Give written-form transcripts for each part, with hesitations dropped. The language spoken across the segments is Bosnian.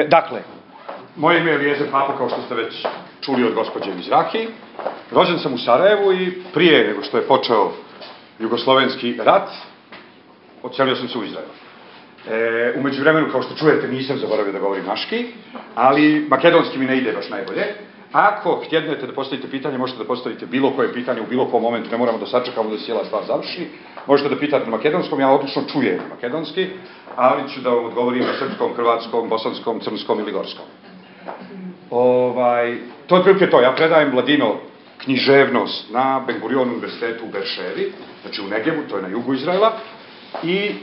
Dakle, moje ime je Eliezer Papa, kao što ste već čuli od gospođe Mizrahi. Rođen sam u Sarajevu i prije nego što je počeo jugoslovenski rat, odselio sam se u Izrael. U međuvremenu, kao što čujete, nisam zaboravio da govorim maški, ali makedonski mi ne ide baš najbolje. Ako htjednete da postavite pitanje, možete da postavite bilo koje pitanje u bilo kom momentu, ne moramo da sačekamo da se cijela stvar završi. Možete da pitate na makedonskom, ja odlično čujem makedonski, ali ću da vam odgovorim na srpskom, hrvatskom, bosanskom, crnskom ili gorskom. To je otprilike to. Ja predajem Vladino književnost na Ben Gurion univerzitetu u Berševi, znači u Negevu, to je na jugu Izraela, i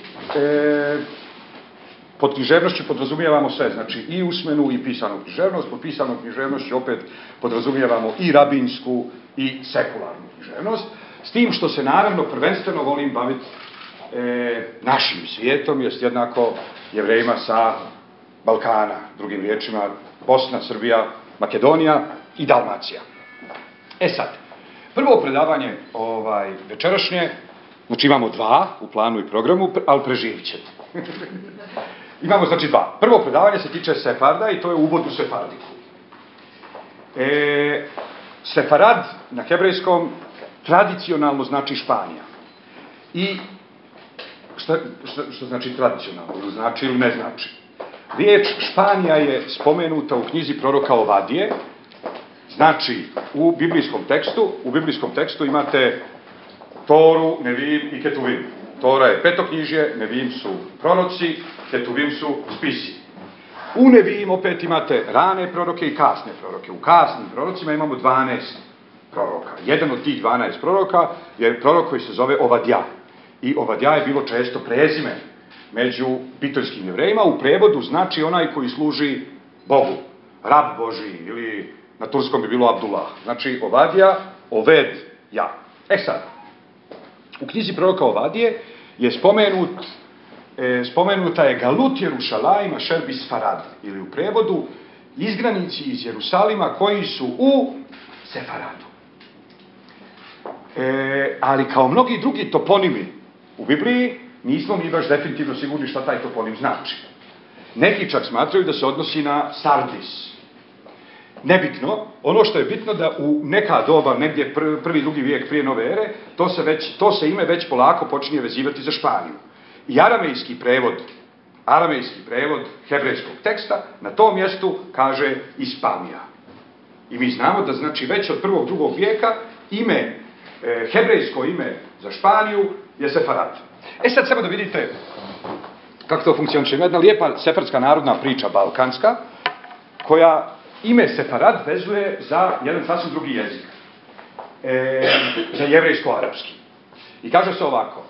pod književnošću podrazumijevamo sve, znači i usmenu i pisanu književnost. Pod pisanom književnošću opet podrazumijevamo i rabinsku i sekularnu književnost, s tim što se naravno prvenstveno volim baviti našim svijetom, jest jednako Jevrejima sa Balkana, drugim riječima Bosna, Srbija, Makedonija i Dalmacija. Sad, prvo predavanje večerašnje, znači imamo dva u planu i programu, ali preživit ćete. Imamo znači dva. Prvo predavanje se tiče Sefarda i to je uvod u Sefardiku. Sefarad na hebrejskom tradicionalno znači Španija. I što znači tradicionalno? Znači ili ne znači? Riječ Španija je spomenuta u knjizi proroka Ovadije. Znači, u biblijskom tekstu imate Toru, Nevim i Ketuvim. Tora je petoknjižje, Nevim su proroci, Ketuvim su spisi. U Nevim opet imate rane proroke i kasne proroke. U kasnim prorocima imamo 12 proroka. Jedan od tih 12 proroka je prorok koji se zove Ovadija. I Ovadija je bilo često prezime među bitoljskim Jevrejima. U prevodu znači onaj koji služi Bogu. Rab Božiji ili na turskom bi bilo Abdullah. Znači Ovadija, Oved, ja. Sad, u knjizi proroka Ovadije je spomenuta je Galut Jerušalajma Šerbi Sfarad, ili u prevodu izgranici iz Jerusalima koji su u Sefaradu. Ali kao mnogi drugi toponimi u Bibliji, nismo mi baš definitivno sigurni šta taj toponim znači. Neki čak smatraju da se odnosi na Sardis. Nebitno, ono što je bitno da u neka doba, negdje prvi, drugi vijek prije nove ere, to se ime već polako počinje vezivati za Španiju. I aramejski prevod hebrejskog teksta na tom mjestu kaže Ispanija. I mi znamo da znači već od prvog, drugog vijeka hebrejsko ime za Španiju je Sefarad. Sad samo da vidite kako to funkcioniše. Ima jedna lijepa sefardska narodna priča, balkanska, koja ime Sefarad vezuje za jedan sasvim drugi jezik. Za jevrejsko-arapski. I kaže se ovako,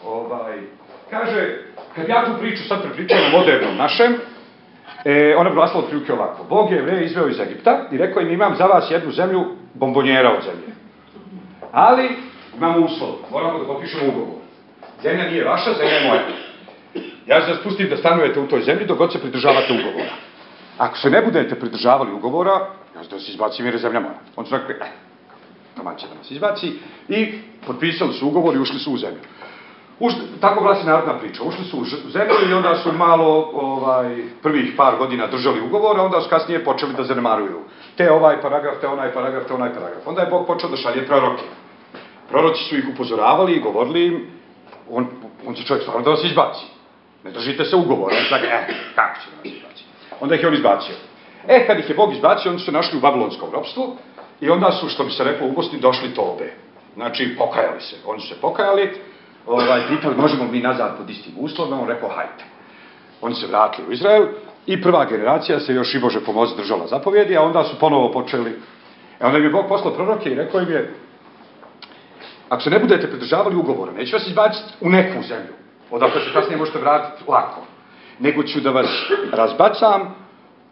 kaže, kad ja tu priču sad prepričam o modernom našem, ona bi glasila otprilike ovako. Bog je Jevreje izveo iz Egipta i rekao im, imam za vas jednu zemlju bombonjera od zemlje. Ali imamo uslov, moramo da potpišemo ugovor. Zemlja nije vaša, zemlja je moja. Ja se spustim da stanujete u toj zemlji dok god se pridržavate ugovora. Ako se ne budete pridržavali ugovora, ja da se izbacim jer je zemlja moja. On su rekli, taman će da nas izbaci. I potpisali su ugovor i ušli su u zemlju. Tako glasi narodna priča. Ušli su u zemlju i onda su malo prvih par godina držali ugovor, a onda su kasnije počeli da zanemaruju. Te ovaj paragraf, te onaj paragraf, te onaj paragraf. Onda je Bog počeo da šalje proroke. Proroci su ih upozoravali i govorili im, on će čovjek stvarno da vas izbaci. Ne držite se ugovora. On će kako će da nas izbaci? Onda ih je on izbacio. Kad ih je Bog izbacio, oni su se našli u babilonskom ropstvu i onda su, što bi se reklo u Bosni, došli tobe. Znači, pokajali se. Oni su se pokajali, pitali, možemo mi nazad pod istim uslovima, on rekao, hajte. Oni se vratili u Izrael i prva generacija se još i Bože pomozi držala zapovjedi, a onda su ponovo počeli. Onda im je Bog poslao proroke i rekao im je, ako se ne budete pridržavali ugovora, neću vas izbaciti u neku zemlju, odakle se kasnije možete vratiti lako, nego ću da vas razbacam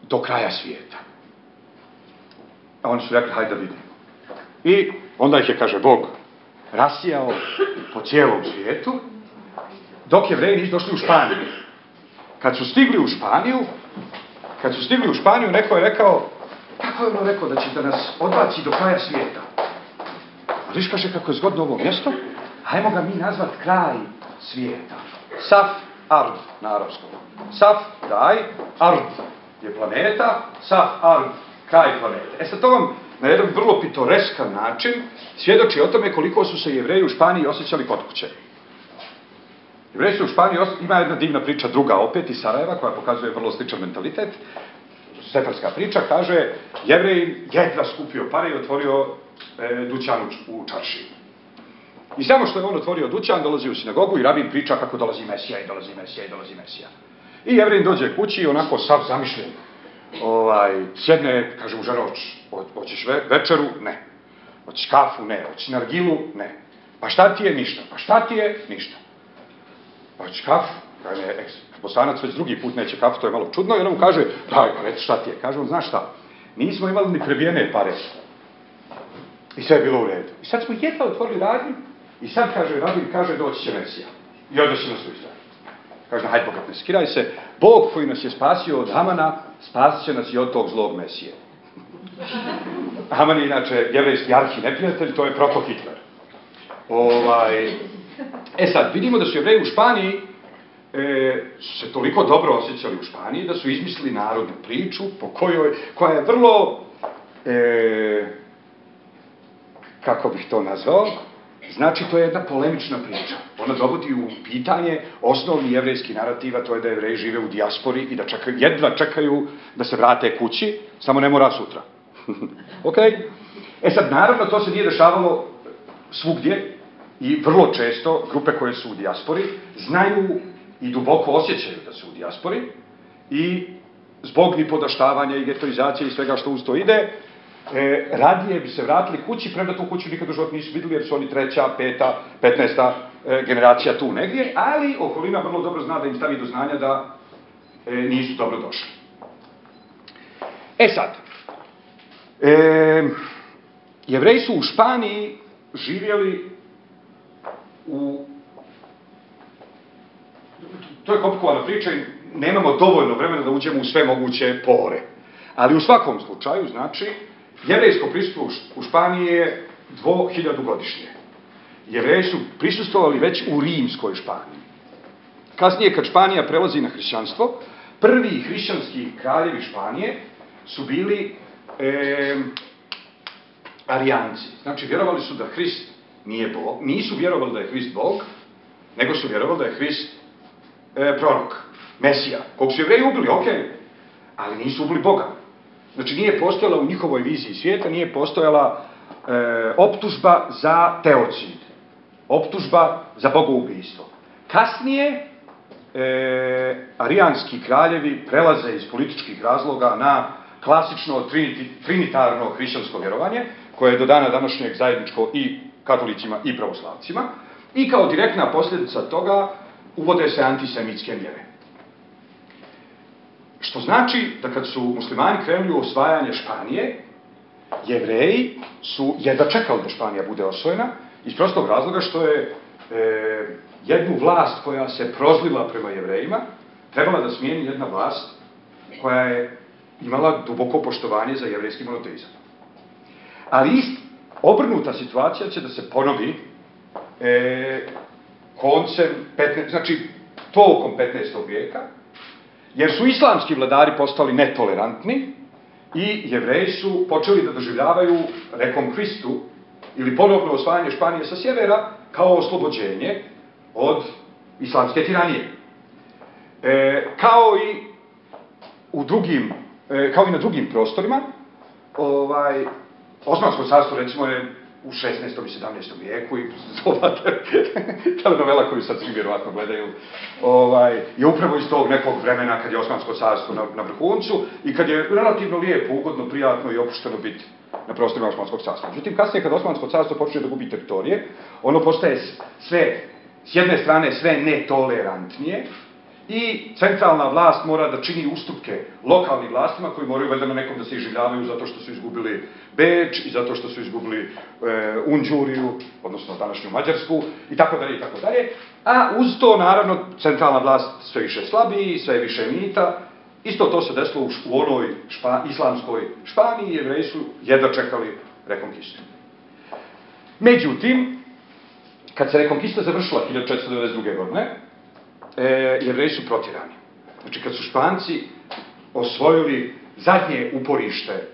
do kraja svijeta. A oni su rekli, hajde da vidimo. I onda ih je, kaže Bog, rasijao po cijelom svijetu, dok Jevreji nisu došli u Španiju. Kad su stigli u Španiju, neko je rekao, kako je ono rekao da će da nas odbaci do kraja svijeta? A viš kaže kako je zgodno ovo mjesto, hajmo ga mi nazvat kraj svijeta. Saf Ard na arapskom. Saf, kraj, Ard, je planeta, Saf Ard, kraj planete. Sad to vam na jedan vrlo pitoreskan način svjedoči o tome koliko su se Jevreji u Španiji osjećali kod kuće. Jevreji su u Španiji, ima jedna divna priča, druga opet iz Sarajeva, koja pokazuje vrlo sličan mentalitet. Sefarska priča, kaže, Jevrej jedva skupio pare i otvorio dućan u čaršiji. I samo što je on otvorio dućan, dolazi u sinagogu i rabin priča kako dolazi Mesija i dolazi Mesija i dolazi Mesija. I Jevrej dođe kući i onako sav zamišljen. Sjedne, kaže mu žena, hoćeš večeru? Ne. Hoćeš kafu? Ne. Hoćeš nargilu? Ne. Pa šta ti je? Ništa. Pa šta ti je? Ništa. Pa hoćeš kafu? Kaže, Bosanac već drugi put neće kafu, to je malo čudno. I ona mu kaže, daj, pa reći šta ti je? Kaže on, znaš šta? Nismo imali ni prebijene pare. I sve je bilo u redu. I sad smo jedva otvorili radnju i sad kaže, rabin kaže, doći će Mesija. I odnosi nas u Izrael. Kaže, hajde bogat, ne skiraj se. Bog koji nas je spasio od Hamana, spasit će nas i od tog zlog Mesije. Haman je inače jevrejski arhineprijatelj, to je proto Hitler. Sad, vidimo da su Jevreji u Španiji se toliko dobro osjećali u Španiji da su izmislili narodnu priču koja je vrlo, kako bih to nazvao, znači to je jedna polemična priča. Ona dovodi u pitanje osnovni jevrejski narativ, a to je da Jevreji žive u dijaspori i da jedva čekaju da se vrate kući, samo ne mora sutra. Ok? Sad, naravno, to se nije dešavalo svugdje i vrlo često grupe koje su u dijaspori znaju i duboko osjećaju da su u dijaspori i zbog nipodaštavanja i getoizacije i svega što uz to ide, radije bi se vratili kući, premda tu kuću nikad u životu nisu vidjeli jer su oni 3., 5., 15. generacija tu negdje, ali okolina vrlo dobro zna da im stavi do znanja da nisu dobro došli. Sad, Jevreji su u Španiji živjeli to je komplikovana priča i nemamo dovoljno vremena da uđemo u sve moguće pore. Ali u svakom slučaju, znači, jevrejsko prisustvo u Španiji je 2000 godišnje. Jevreji su prisustvovali već u rimskoj Španiji. Kasnije, kad Španija prelazi na hrišćanstvo, prvi hrišćanski kraljevi Španije su bili arijanci. Znači, vjerovali su da Hrist nije Bog, nisu vjerovali da je Hrist Bog, nego su vjerovali da je Hrist prorok, Mesija, kog su Jevreji ubili, ok, ali nisu ubili Boga. Znači, nije postojala u njihovoj viziji svijeta, nije postojala optužba za teocid, optužba za bogoubistvo. Kasnije, arijanski kraljevi prelaze iz političkih razloga na klasično trinitarno hrišćansko vjerovanje, koje je do dana današnjeg zajedničko i katolicima i pravoslavcima, i kao direktna posljedica toga uvode se antisemitske mjere. Što znači da kad su muslimani krenuli u osvajanje Španije, Jevreji su jedva čekali da Španija bude osvojena, iz prostog razloga što je jednu vlast koja se prozlila prema Jevrejima, trebala da smijeni jedna vlast koja je imala duboko poštovanje za jevrejski monoteizam. Ali obrnuta situacija će da se ponovi koncem 15. Znači, tokom 15. vijeka, jer su islamski vladari postali netolerantni i Jevreji su počeli da doživljavaju rekonkvistu ili ponovno osvajanje Španije sa sjevera kao oslobođenje od islamske tiranije. Kao i na drugim prostorima, Osmansko carstvo, recimo, je u 16. i 17. vijeku i telenovela koju sad svi vjerovatno gledaju, je upravo iz tog nekog vremena kad je Osmansko carstvo na vrhuncu i kad je relativno lijepo, ugodno, prijatno i opušteno biti na prostorima Osmanskog carstva. Međutim, kasnije kad Osmansko carstvo počne da gubi teritorije, ono postaje sve, s jedne strane, sve netolerantnije i centralna vlast mora da čini ustupke lokalnim vlastima koji moraju valjda na nekom da se iživljavaju zato što su izgubili Beč i zato što su izgubili Unđuriju, odnosno današnju Mađarsku i tako dalje i tako dalje. A uz to, naravno, centralna vlast sve više slabiji, sve više mita. Isto to se desilo u onoj islamskoj Španiji, Jevreji su jedva čekali rekonkistu. Međutim, kad se rekonkista završila 1492. godine, Jevreji su protjerani. Znači, kad su Španci osvojili zadnje uporište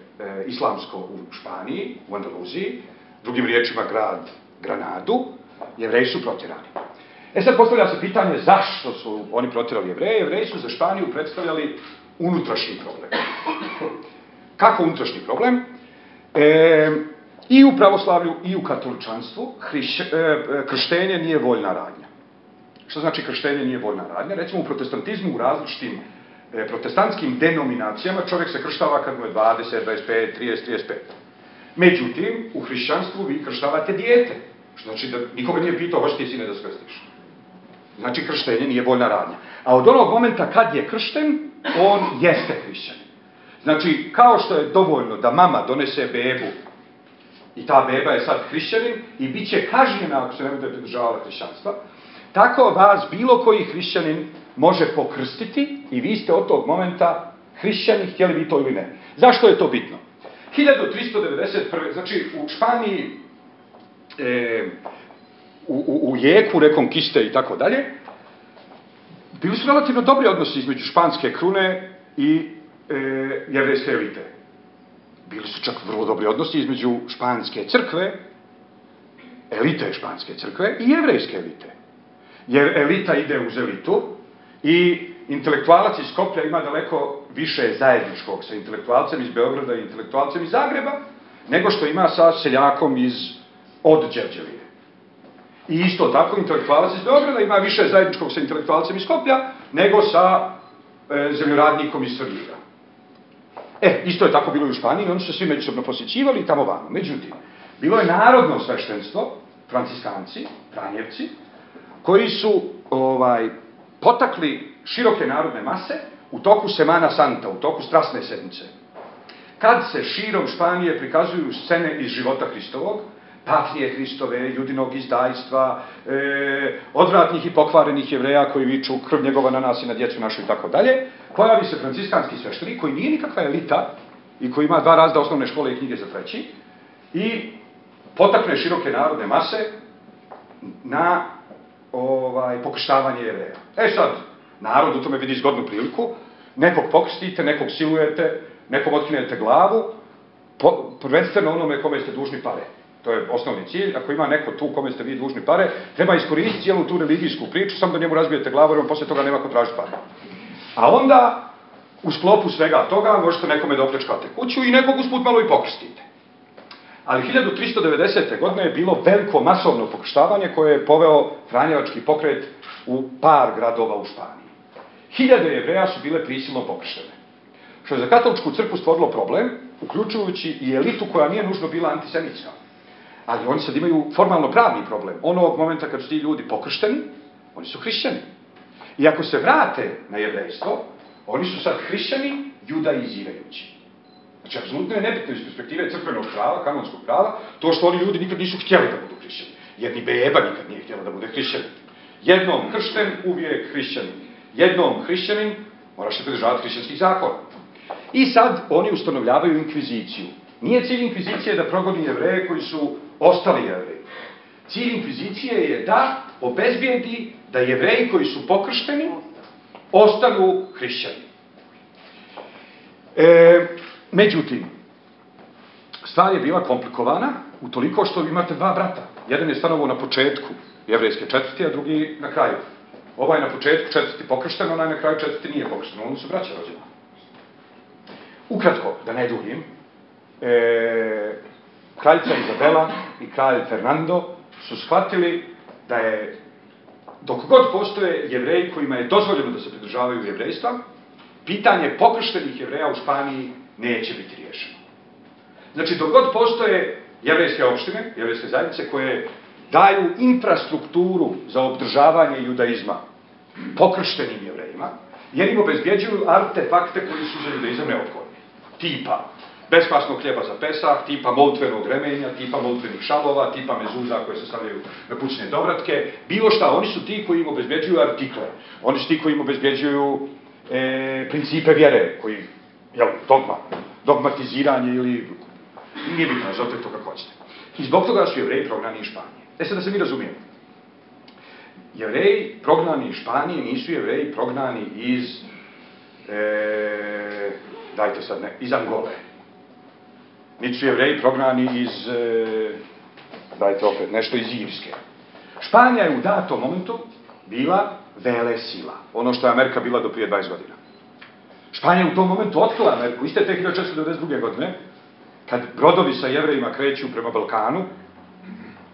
islamsko u Španiji, u Andaluziji, drugim riječima grad Granadu, Jevreji su protjerani. Sad postavlja se pitanje zašto su oni protjerali Jevreje. Jevreji su za Španiju predstavljali unutrašnji problem. Kako unutrašnji problem? I u pravoslavlju i u katoličanstvu krštenje nije voljna radnja. Što znači krštenje nije voljna radnja? Recimo u protestantizmu, u različitim protestantskim denominacijama čovjek se krštava kad mu je 20, 25, 30, 35. Međutim, u hrišćanstvu vi krštavate dijete. Što znači da nikoga nije pitao, hoćeš ti sine da skrstiš. Znači krštenje nije voljna radnja. A od onog momenta kad je kršten, on jeste hrišćanin. Znači, kao što je dovoljno da mama donese bebu i ta beba je sad hrišćanin i bit će kažnjena ako se ne bude pridržavala hrišćanstva, tako vas bilo koji hrišćanin može pokrstiti i vi ste od tog momenta hrišćani, htjeli vi to ili ne. Zašto je to bitno? 1391. Znači u Španiji, u jeku rekonkiste i tako dalje, bili su relativno dobri odnosi između španske krune i jevrejske elite. Bili su čak vrlo dobri odnosi između španske crkve, elite španske crkve i jevrejske elite. Jer elita ide uz elitu i intelektualac iz Skoplja ima daleko više zajedničkog sa intelektualcem iz Beograda i intelektualcem iz Zagreba, nego što ima sa seljakom od Đevđelije. I isto tako intelektualac iz Beograda ima više zajedničkog sa intelektualcem iz Skoplja, nego sa zemljoradnikom iz Svrljiga. Isto je tako bilo i u Španiji, oni su svi međusobno posjećivali i tamo vamo. Međutim, bilo je narodno sveštenstvo, franciskanci, Franjevci, koji su potakli široke narodne mase u toku Semana Santa, u toku strasne sedmice. Kad se širom Španije prikazuju scene iz života Hristovog, patnje Hristove, judinog izdajstva, odvratnih i pokvarenih Jevreja koji viču krv njegova na nas i na djecu našu i tako dalje, pojavi se franciskanski sveštenik koji nije nikakva elita i koji ima 2 razreda osnovne škole i knjige za 3. i potakne široke narodne mase na pokrštavanje Jevreja. Sad, narod u tome vidi zgodnu priliku, nekog pokrstite, nekog silujete, nekom otkinete glavu, prvenstveno onome kome ste dužni pare. To je osnovni cilj. Ako ima neko tu kome ste vi dužni pare, treba iskoristiti cijelu tu religijsku priču, samo da njemu razbijete glavu, jer on poslije toga nema ko tražiti pare. A onda, u sklopu svega toga, možete nekome da opljačkate kuću i nekog usput malo i pokrstite. Ali 1390. godine je bilo veliko masovno pokrštavanje koje je poveo franjevački pokret u par gradova u Španiji. 1000 Jevreja su bile prisilno pokrštene. Što je za katoličku crkvu stvorilo problem, uključujući i elitu koja nije nužno bila antisemitska. Ali oni sad imaju formalno pravni problem. Onog momenta kad su ti ljudi pokršteni, oni su hrišćani. I ako se vrate na jevrejstvo, oni su sad hrišćani judaizirajući. Znači, apsolutno je nebitno iz perspektive crkvenog prava, kanonskog prava, to što oni ljudi nikad nisu htjeli da budu hrišćani. Jer ni beba nikad nije htjela da bude hrišćanin. Jednom kršten, uvijek hrišćanin. Jednom hrišćanin, moraš se pridržavati hrišćanskih zakona. I sad oni ustanovljavaju inkviziciju. Nije cilj inkvizicije da progoni Jevreje koji su ostali Jevreji. Cilj inkvizicije je da obezbijedi da Jevreji koji su pokršteni ostanu hrišćani. Međutim, stvar je bila komplikovana utoliko što imate 2 brata. Jedan je stanovao na početku jevrejske četvrti, a drugi na kraju. Ovaj na početku četvrti pokršten, onaj na kraju četvrti nije pokršten. Oni su braća rođeni. Ukratko, da ne duljim, kraljica Izabela i kralj Fernando su shvatili da je, dok god postoje Jevreji kojima je dozvoljeno da se pridržavaju jevrejstva, pitanje pokrštenih Jevreja u Španiji neće biti riješeno. Znači, dok god postoje jevrejske opštine, jevrejske zajednice koje daju infrastrukturu za obdržavanje judaizma pokrštenim Jevrejima, jer im obezbjeđuju artefakte koji su za judaizam neophodni. Tipa bespasnog hljeba za Pesah, tipa molitvenog remenja, tipa molitvenih šalova, tipa mezuza koje se stavljaju na kućne dovratke, bilo šta, oni su ti koji im obezbjeđuju artikle, oni su ti koji im obezbjeđuju principe vjere, koji, dogmatiziranje ili, nije bitno, zovete to kako hoćete. I zbog toga su Jevreji prognani iz Španije. Sad da se mi razumijemo. Jevreji prognani iz Španije nisu Jevreji prognani iz dajte sad ne, iz Angole. Niti su Jevreji prognani iz, dajte opet, nešto iz Irske. Španija je u datom momentu bila velesila. Ono što je Amerika bila do prije 20 godina. Španija je u tom momentu otkrila Ameriku. Iste te 1492. godine, kad brodovi sa Jevrejima kreću prema Balkanu,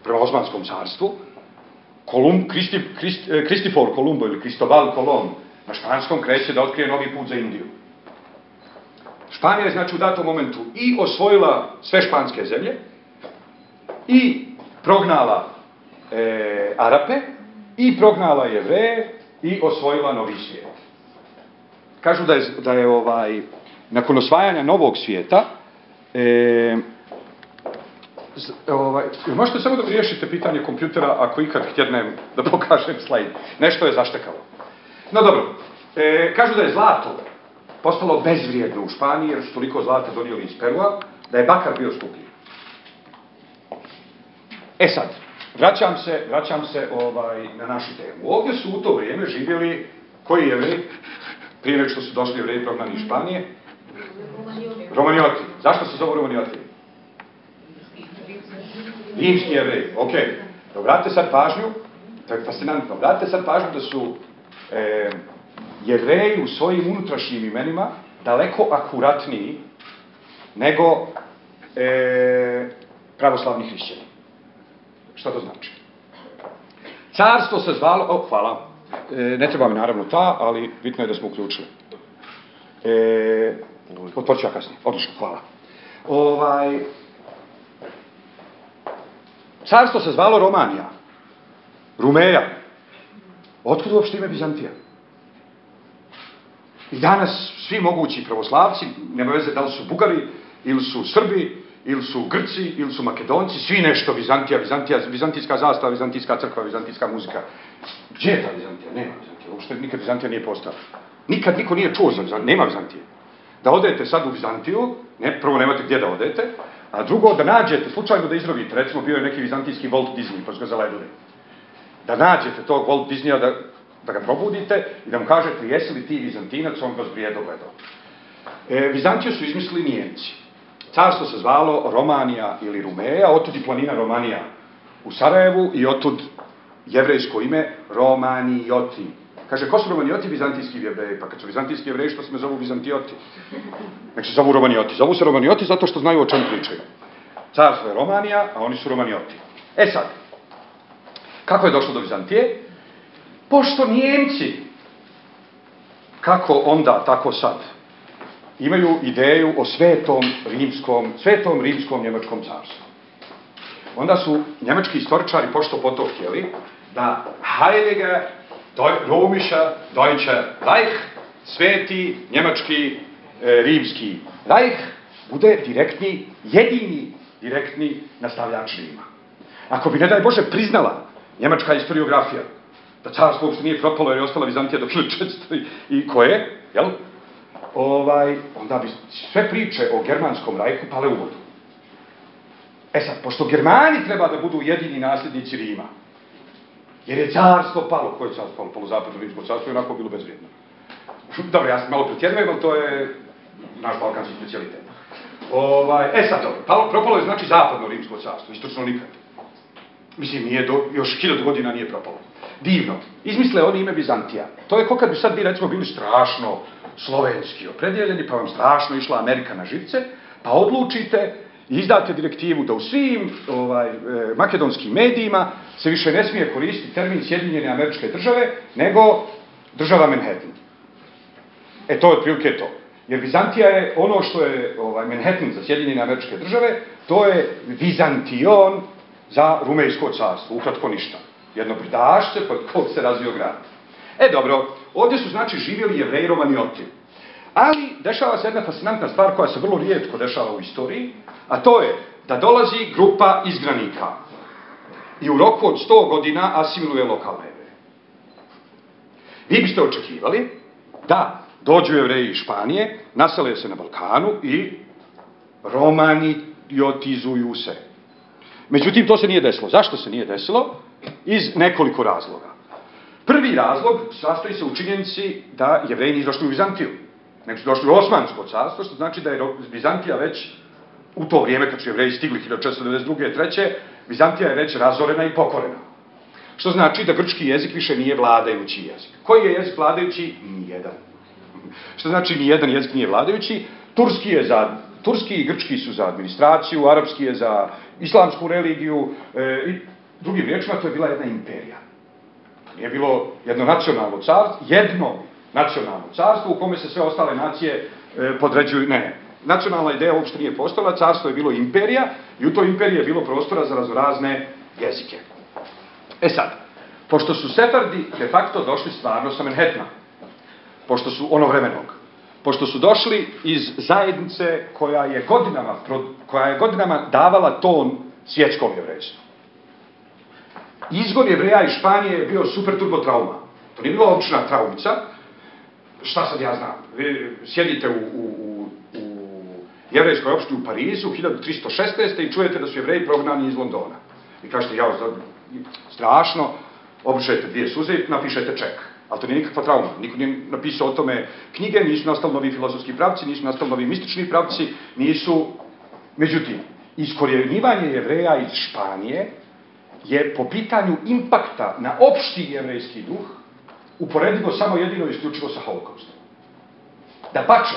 prema Osmanskom carstvu, Kristifor Kolumbo ili Kristobal Kolon na španskom kreće da otkrije novi put za Indiju. Španija je, znači, u datom momentu i osvojila sve španske zemlje i prognala Arape i prognala Jevreje i osvojila novi svijet. Kažu da je nakon osvajanja novog svijeta možete samo da riješite pitanje kompjutera ako ikad htjednem da pokažem slajd. Nešto je zaštekalo. No dobro, kažu da je zlato postalo bezvrijedno u Španiji jer su toliko zlata donijeli iz Perua, da je bakar bio skuplji. Sad, vraćam se na našu temu. Ovdje su u to vrijeme živjeli koji Jevreji, prije nego što su došli Jevreji prognani iz Španije? Romanjoti. Zašto se zovu Romanjoti? Rimski Jevreji, ok. Obratite sad pažnju, to je fascinantno, obratite sad pažnju da su Jevreji u svojim unutrašnjim imenima daleko akuratniji nego pravoslavni hrišćani. Šta to znači? Carstvo se zvalo, hvala, ne treba mi naravno ta, ali bitno je da smo uključili. Otporit ću ja kasnije, odlično, hvala. Carstvo se zvalo Romanija, Rumeja. Otkud uopšte ime Bizantija? I danas svi mogući pravoslavci, nema veze da li su Bugari, ili su Srbi, ili su Grci, ili su Makedonci, svi nešto Bizantija, vizantijska zastava, vizantijska crkva, vizantijska muzika. Gdje je ta Vizantija? Nema Vizantija. Uopšte nikad Vizantija nije postala. Nikad niko nije čuo za Vizantiju. Nema Vizantije. Da odete sad u Vizantiju, prvo nemate gdje da odete, a drugo da nađete, slučajno da izrovite, recimo bio je neki vizantijski Walt Disney, pa su ga zaledili. Da nađete tog Walt Disneya, da ga probudite i da mu kažete jesi li ti Vizantinac, on vas brijedo gledao. Vizantiju su izmislili Nijemci. Carstvo se zvalo Romanija ili Rumeja, otud i planina Romanija u Sarajevu i otud jevrejsko ime Romanijoti. Kaže, ko su Romanijoti? Vizantijski Jevreji. Pa kad su vizantijski Jevreji, što se me zovu Vizantijoti? Nek se zovu Romanijoti. Zovu se Romanijoti zato što znaju o čemu pričaju. Carstvo je Romanija, a oni su Romanijoti. Sad, kako je došlo do Vizantije? Pošto Nijemci, kako onda, tako sad, imaju ideju o svetom rimskom njemačkom carstvu. Onda su njemački istoričari pošto poto htjeli da Heilige Römischer Deutscher Reich, sveti njemački rimski Reich, bude jedini direktni nastavljač Rima. Ako bi, ne daj Bože, priznala njemačka historiografija da carstvo uopšte nije propalo jer je ostala Vizantija do 1400 i koje, jel? Onda bi sve priče o germanskom rajhu pale u vodu. Sad, pošto Germani treba da budu jedini nasljednici Rima, jer je carstvo palo, koje je carstvo palo? Poluzapadno rimsko carstvo je onako bilo bezvrijedno. Dobro, ja sam malo pretjerujem, ali to je naš balkanski specijalitet. Sad, dobro, propalo je znači zapadno rimsko carstvo, istočno nikad. Mislim, još 1000 godina nije propalo. Divno. Izmisle oni ime Bizantija. To je kao kad bi sad recimo bili strašno slovenski opredjeljeni, pa vam strašno išla Amerika na živce, pa odlučite i izdate direktivu da u svim makedonskim medijima se više ne smije koristiti termin Sjedinjene Američke Države, nego država Manhattan. To je otprilike to. Jer Bizantija je ono što je Manhattan za Sjedinjene Američke Države, to je Vizantion za Rumejsko carstvo, ukratko ništa. Jedno brdašce pod kog se razvio grad. Dobro, ovdje su znači živjeli Jevreji Romanijoti. Ali dešava se jedna fascinantna stvar koja se vrlo rijetko dešava u istoriji, a to je da dolazi grupa izgranika i u roku od 100 godina asimiluje lokalne Jevreje. Vi biste očekivali da dođu Jevreji iz Španije, nasele se na Balkanu i romanijotizuju se. Međutim, to se nije desilo. Zašto se nije desilo? Iz nekoliko razloga. Prvi razlog sastoji se u činjenici da Jevreji nisu došli u Vizantiju. nego su došli u Osmansko carstvo, što znači da je Bizantija već u to vrijeme, kad su Jevreji stigli 1492. 3. Bizantija je već razorena i pokorena. Što znači da grčki jezik više nije vladajući jezik. Koji je jezik vladajući? Nijedan. Što znači nijedan jezik nije vladajući? Turski i grčki su za administraciju, arapski je za islamsku religiju, i drugim riječima to je bila jedna imperija. To nije bilo jedno nacionalno carstvo u kome se sve ostale nacije podređuju. Ne. Nacionalna ideja uopšte nije postojala, carstvo je bilo imperija i u toj imperiji je bilo prostora za raznorazne jezike. E sad, pošto su Sefardi de facto došli stvarno sa Manhattana, pošto su došli iz zajednice koja je godinama davala ton svjetskom jevrejstvu. Izgon Jevreja iz Španije je bio super turbo trauma. To nije bila obična traumica. Šta sad ja znam? Vi sjedite u jevrejskoj opštini u Parizu 1316. i čujete da su Jevreji prognani iz Londona. I kažete, strašno, obrišete 2 suze i napišete ček. Ali to nije nikakva trauma. Niko nije napisao o tome knjige, nisu nastali novi filozofski pravci, nisu nastali novi mistični pravci, nisu... Međutim, iskorjenjivanje Jevreja iz Španije je po pitanju impakta na opšti jevrejski duh uporedivo samo jedino i isključivo sa holokaustom. Da pače,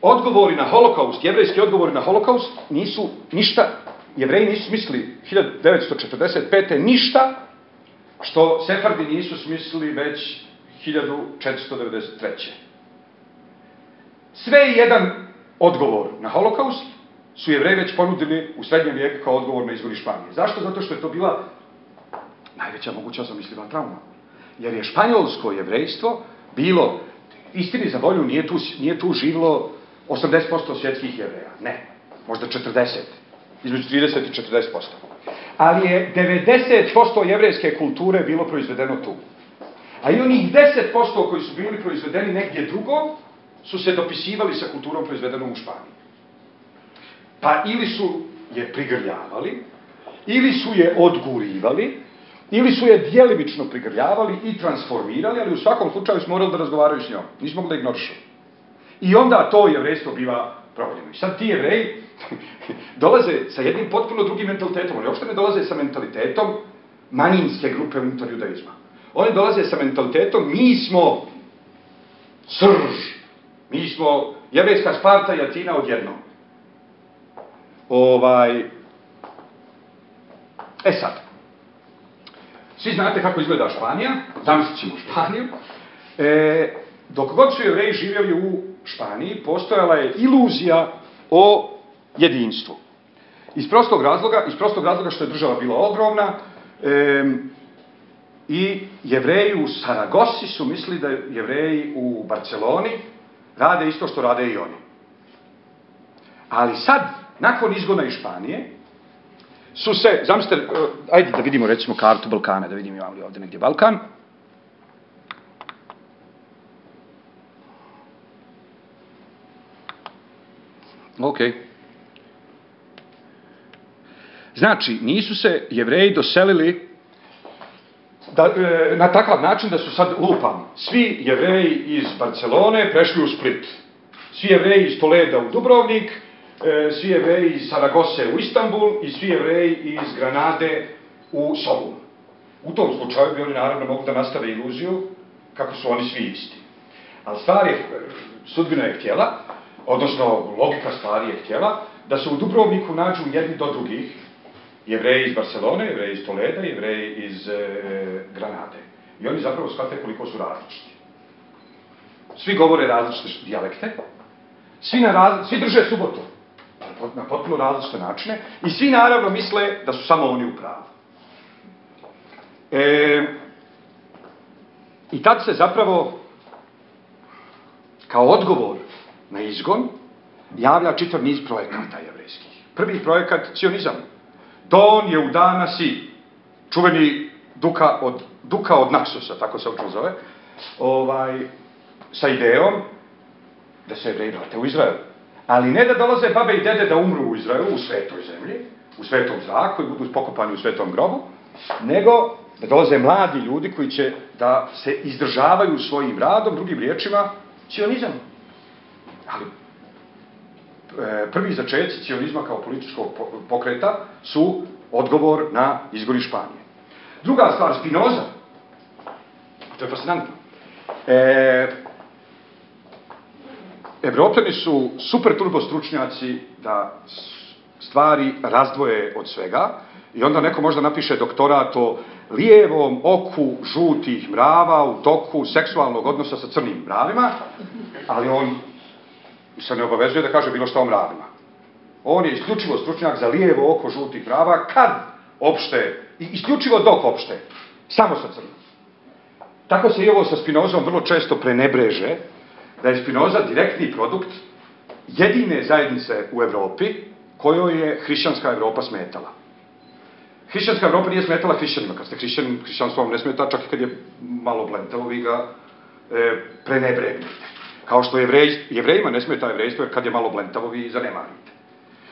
odgovori na holokaust, jevrejski odgovori na holokaust nisu ništa, Jevreji nisu smislili 1945. ništa što Sefardi nisu smislili već 1493. Sve jedan odgovor na holokaust su Jevreji već ponudili u srednjem vijeku kao odgovor na izgon iz Španije. Zašto? Zato što je to bila najveća moguća zamisliva trauma. Jer je španjolsko jevrejstvo bilo, istini za volju, nije tu živilo 80% svjetskih Jevreja. Ne, možda 40%. Između 30 i 40%. Ali je 90% jevrejske kulture bilo proizvedeno tu. A i onih 10% koji su bili proizvedeni negdje drugo, su se dopisivali sa kulturom proizvedenom u Španiji. Pa ili su je prigrljavali, ili su je odgurivali, ili su je djelimično prigrljavali i transformirali, ali u svakom slučaju smo morali da razgovaraju s njom. Nismo mogli da ignorišu. I onda to jevrejstvo biva provoljeno. I sad ti Jevreji dolaze sa jednim potpuno drugim mentalitetom. Oni uopšte ne dolaze sa mentalitetom manjinske grupe unutar judaizma. Oni dolaze sa mentalitetom mi smo srž, mi smo jevrejska Sparta i Atina odjednom. Sad, svi znate kako izgleda Španija, zamislit ćemo Španiju. Dok god su Jevreji živjeli u Španiji, postojala je iluzija o jedinstvu. Iz prostog razloga što je država bila ogromna, i Jevreji u Saragosi su mislili da Jevreji u Barceloni rade isto što rade i oni. Ali sad, nakon izgona iz Španije, su se, zamislite, ajde da vidimo recimo kartu Balkana, da vidimo imamo li ovdje negdje Balkan. Ok. Znači, nisu se Jevreji doselili na takav način da su sad lupam. Svi Jevreji iz Barcelone prešli u Split. Svi Jevreji iz Toleda u Dubrovnik, svi Jevreji iz Saragose u Istanbul i svi Jevreji iz Granade u Solun. U tom slučaju bi oni naravno mogli da nastave iluziju kako su oni svi isti. Ali sudbina je htjela, odnosno logika stvari je htjela, da se u Dubrovniku nađu jedni do drugih Jevreji iz Barcelone, Jevreji iz Toleda, Jevreji iz Granade. I oni zapravo shvate koliko su različiti. Svi govore različite dijalekte, svi drže subotu na potpuno različite načine i svi naravno misle da su samo oni u pravu. I tad se zapravo kao odgovor na izgon javlja čitav niz projekata jevrejskih. Prvi projekat, cionizam. Don je u dana si, čuveni Duka od Naksusa, tako se obično zove, sa idejom da se Jevreji vrate u Izrael. Ali ne da dolaze babe i dede da umru u Izraelu, u svetoj zemlji, u svetom zraku i budu pokopani u svetom grobu, nego da dolaze mladi ljudi koji će da se izdržavaju svojim radom, drugim riječima, cionizam. Ali prvi začeci cionizma kao političkog pokreta su odgovor na izgori Španije. Druga stvar, Spinoza. To je fascinantno. Evropljani su super turbo stručnjaci da stvari razdvoje od svega i onda neko možda napiše doktorat o lijevom oku žutih mrava u toku seksualnog odnosa sa crnim mravima, ali on se ne obavezuje da kaže bilo što o mravima. On je isključivo stručnjak za lijevo oko žutih mrava kad opšte, i isključivo dok opšte, samo sa crnim. Tako se i ovo sa Spinozom vrlo često prenebreže, da je Spinoza direktni produkt jedine zajednice u Evropi kojoj je hrišćanska Evropa smetala. Hrišćanska Evropa nije smetala hrišćanima. Kad ste hrišćanin, hrišćanstvo vam ne smeta, čak i kad je malo blentavo, vi ga prenebregnete. Kao što jevrejima ne smeta jevrejstvo, jer kad je malo blentavo, vi zanemarite.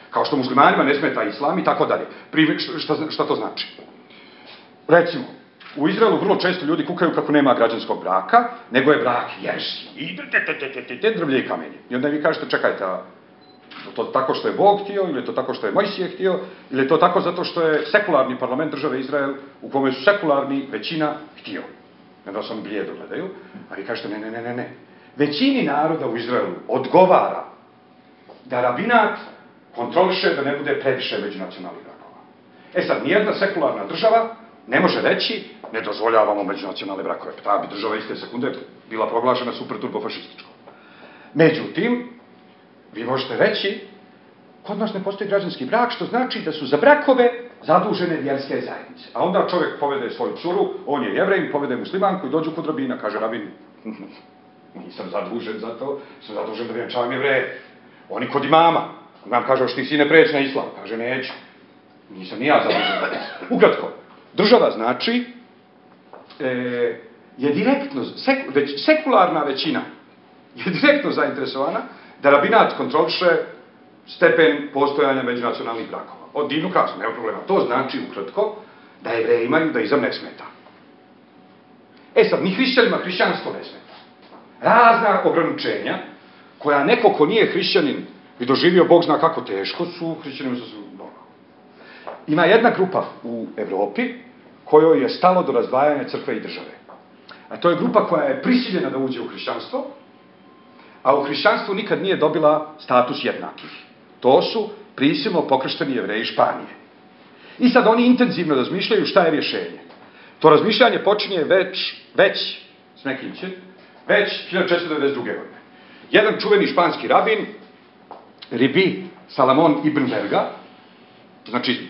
Kao što muslimanima ne smeta islam i tako dalje. Šta to znači? Recimo, u Izraelu vrlo često ljudi kukaju kako nema građanskog braka, nego je brak jerski. I drvlje i kamenje. I onda vi kažete, čekajte, to tako što je Bog htio, ili je to tako što je Mojsije htio, ili je to tako zato što je sekularni parlament države Izrael, u kome su sekularni većina htio. Onda sam blijedo gledaju, a vi kažete, ne. Većini naroda u Izraelu odgovara da rabinat kontroliše da ne bude previše međunacionalnih brakova. Sad, nijedna sekularna država ne može reći, ne dozvoljavamo međunacionalne brakove. Ta bi država iste sekunde bila proglašena super turbofašističkom. Međutim, vi možete reći, kod nas ne postoji građanski brak, što znači da su za brakove zadužene vjerske zajednice. A onda čovjek povede svoju curu, on je jevrej, povede muslimanku i dođu kod rabina, kaže rabin, nisam zadužen za to, sam zadužen da vjenčavam jevreje. Oni kod imama, nam kaže, ti sine preći na islam, kaže neću, nisam ni ja zadužen za to. Ukratko, država znači, je direktno, sekularna većina je direktno zainteresovana da rabinat kontroliše stepen postojanja međunacionalnih brakova. Od divnu krasno, nema problema. To znači, ukratko, da jevreji imaju da izam ne smeta. Sad, ni hrišćanima hrišćanstvo ne smeta. Razna ograničenja, koja neko ko nije hrišćanin i doživio Bog zna kako teško, su hrišćanima su normalno. Ima jedna grupa u Evropi kojoj je stalo do razdvajanja crkve i države. A to je grupa koja je prisiljena da uđe u hrišćanstvo, a u hrišćanstvu nikad nije dobila status jednakih. To su prisilno pokršteni jevreji Španije. I sad oni intenzivno razmišljaju šta je rješenje. To razmišljanje počinje već 1492. godine. Jedan čuveni španski rabin, Ribi Salamon ibn Verga, znači,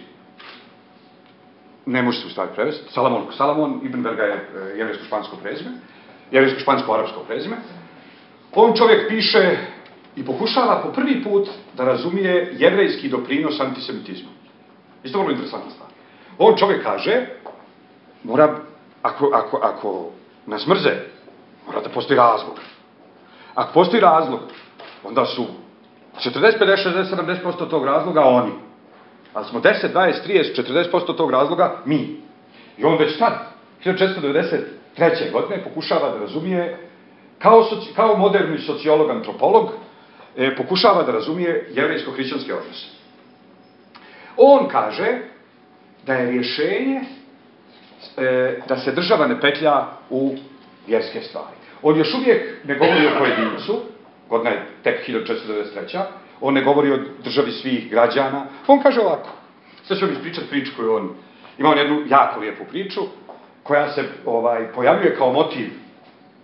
ne može se u stvari prevesti, Salamon ibn Verga je jevrijsko-špansko prezime, jevrijsko-špansko-arapsko prezime. On čovjek piše i pokušava po prvi put da razumije jevrejski doprinos antisemitizmu. Isto vrlo interesantna stvar. On čovjek kaže, ako nas mrze, mora da postoji razlog. Ako postoji razlog, onda su 40, 50, 60, 70% tog razloga oni. Ali smo 10, 20, 30, 40% tog razloga mi. I on već tad, 1493. godine, pokušava da razumije, kao moderni sociolog, antropolog, pokušava da razumije jevrejsko-hrišćanske odnose. On kaže da je rješenje da se država ne petlja u vjerske stvari. On još uvijek ne govori o pojedincu, godina je tek 1493. On ne govori o državi svih građana. On kaže ovako, sad ću vam ispričati priču koju on ima jednu jako lijepu priču, koja se pojavljuje kao motiv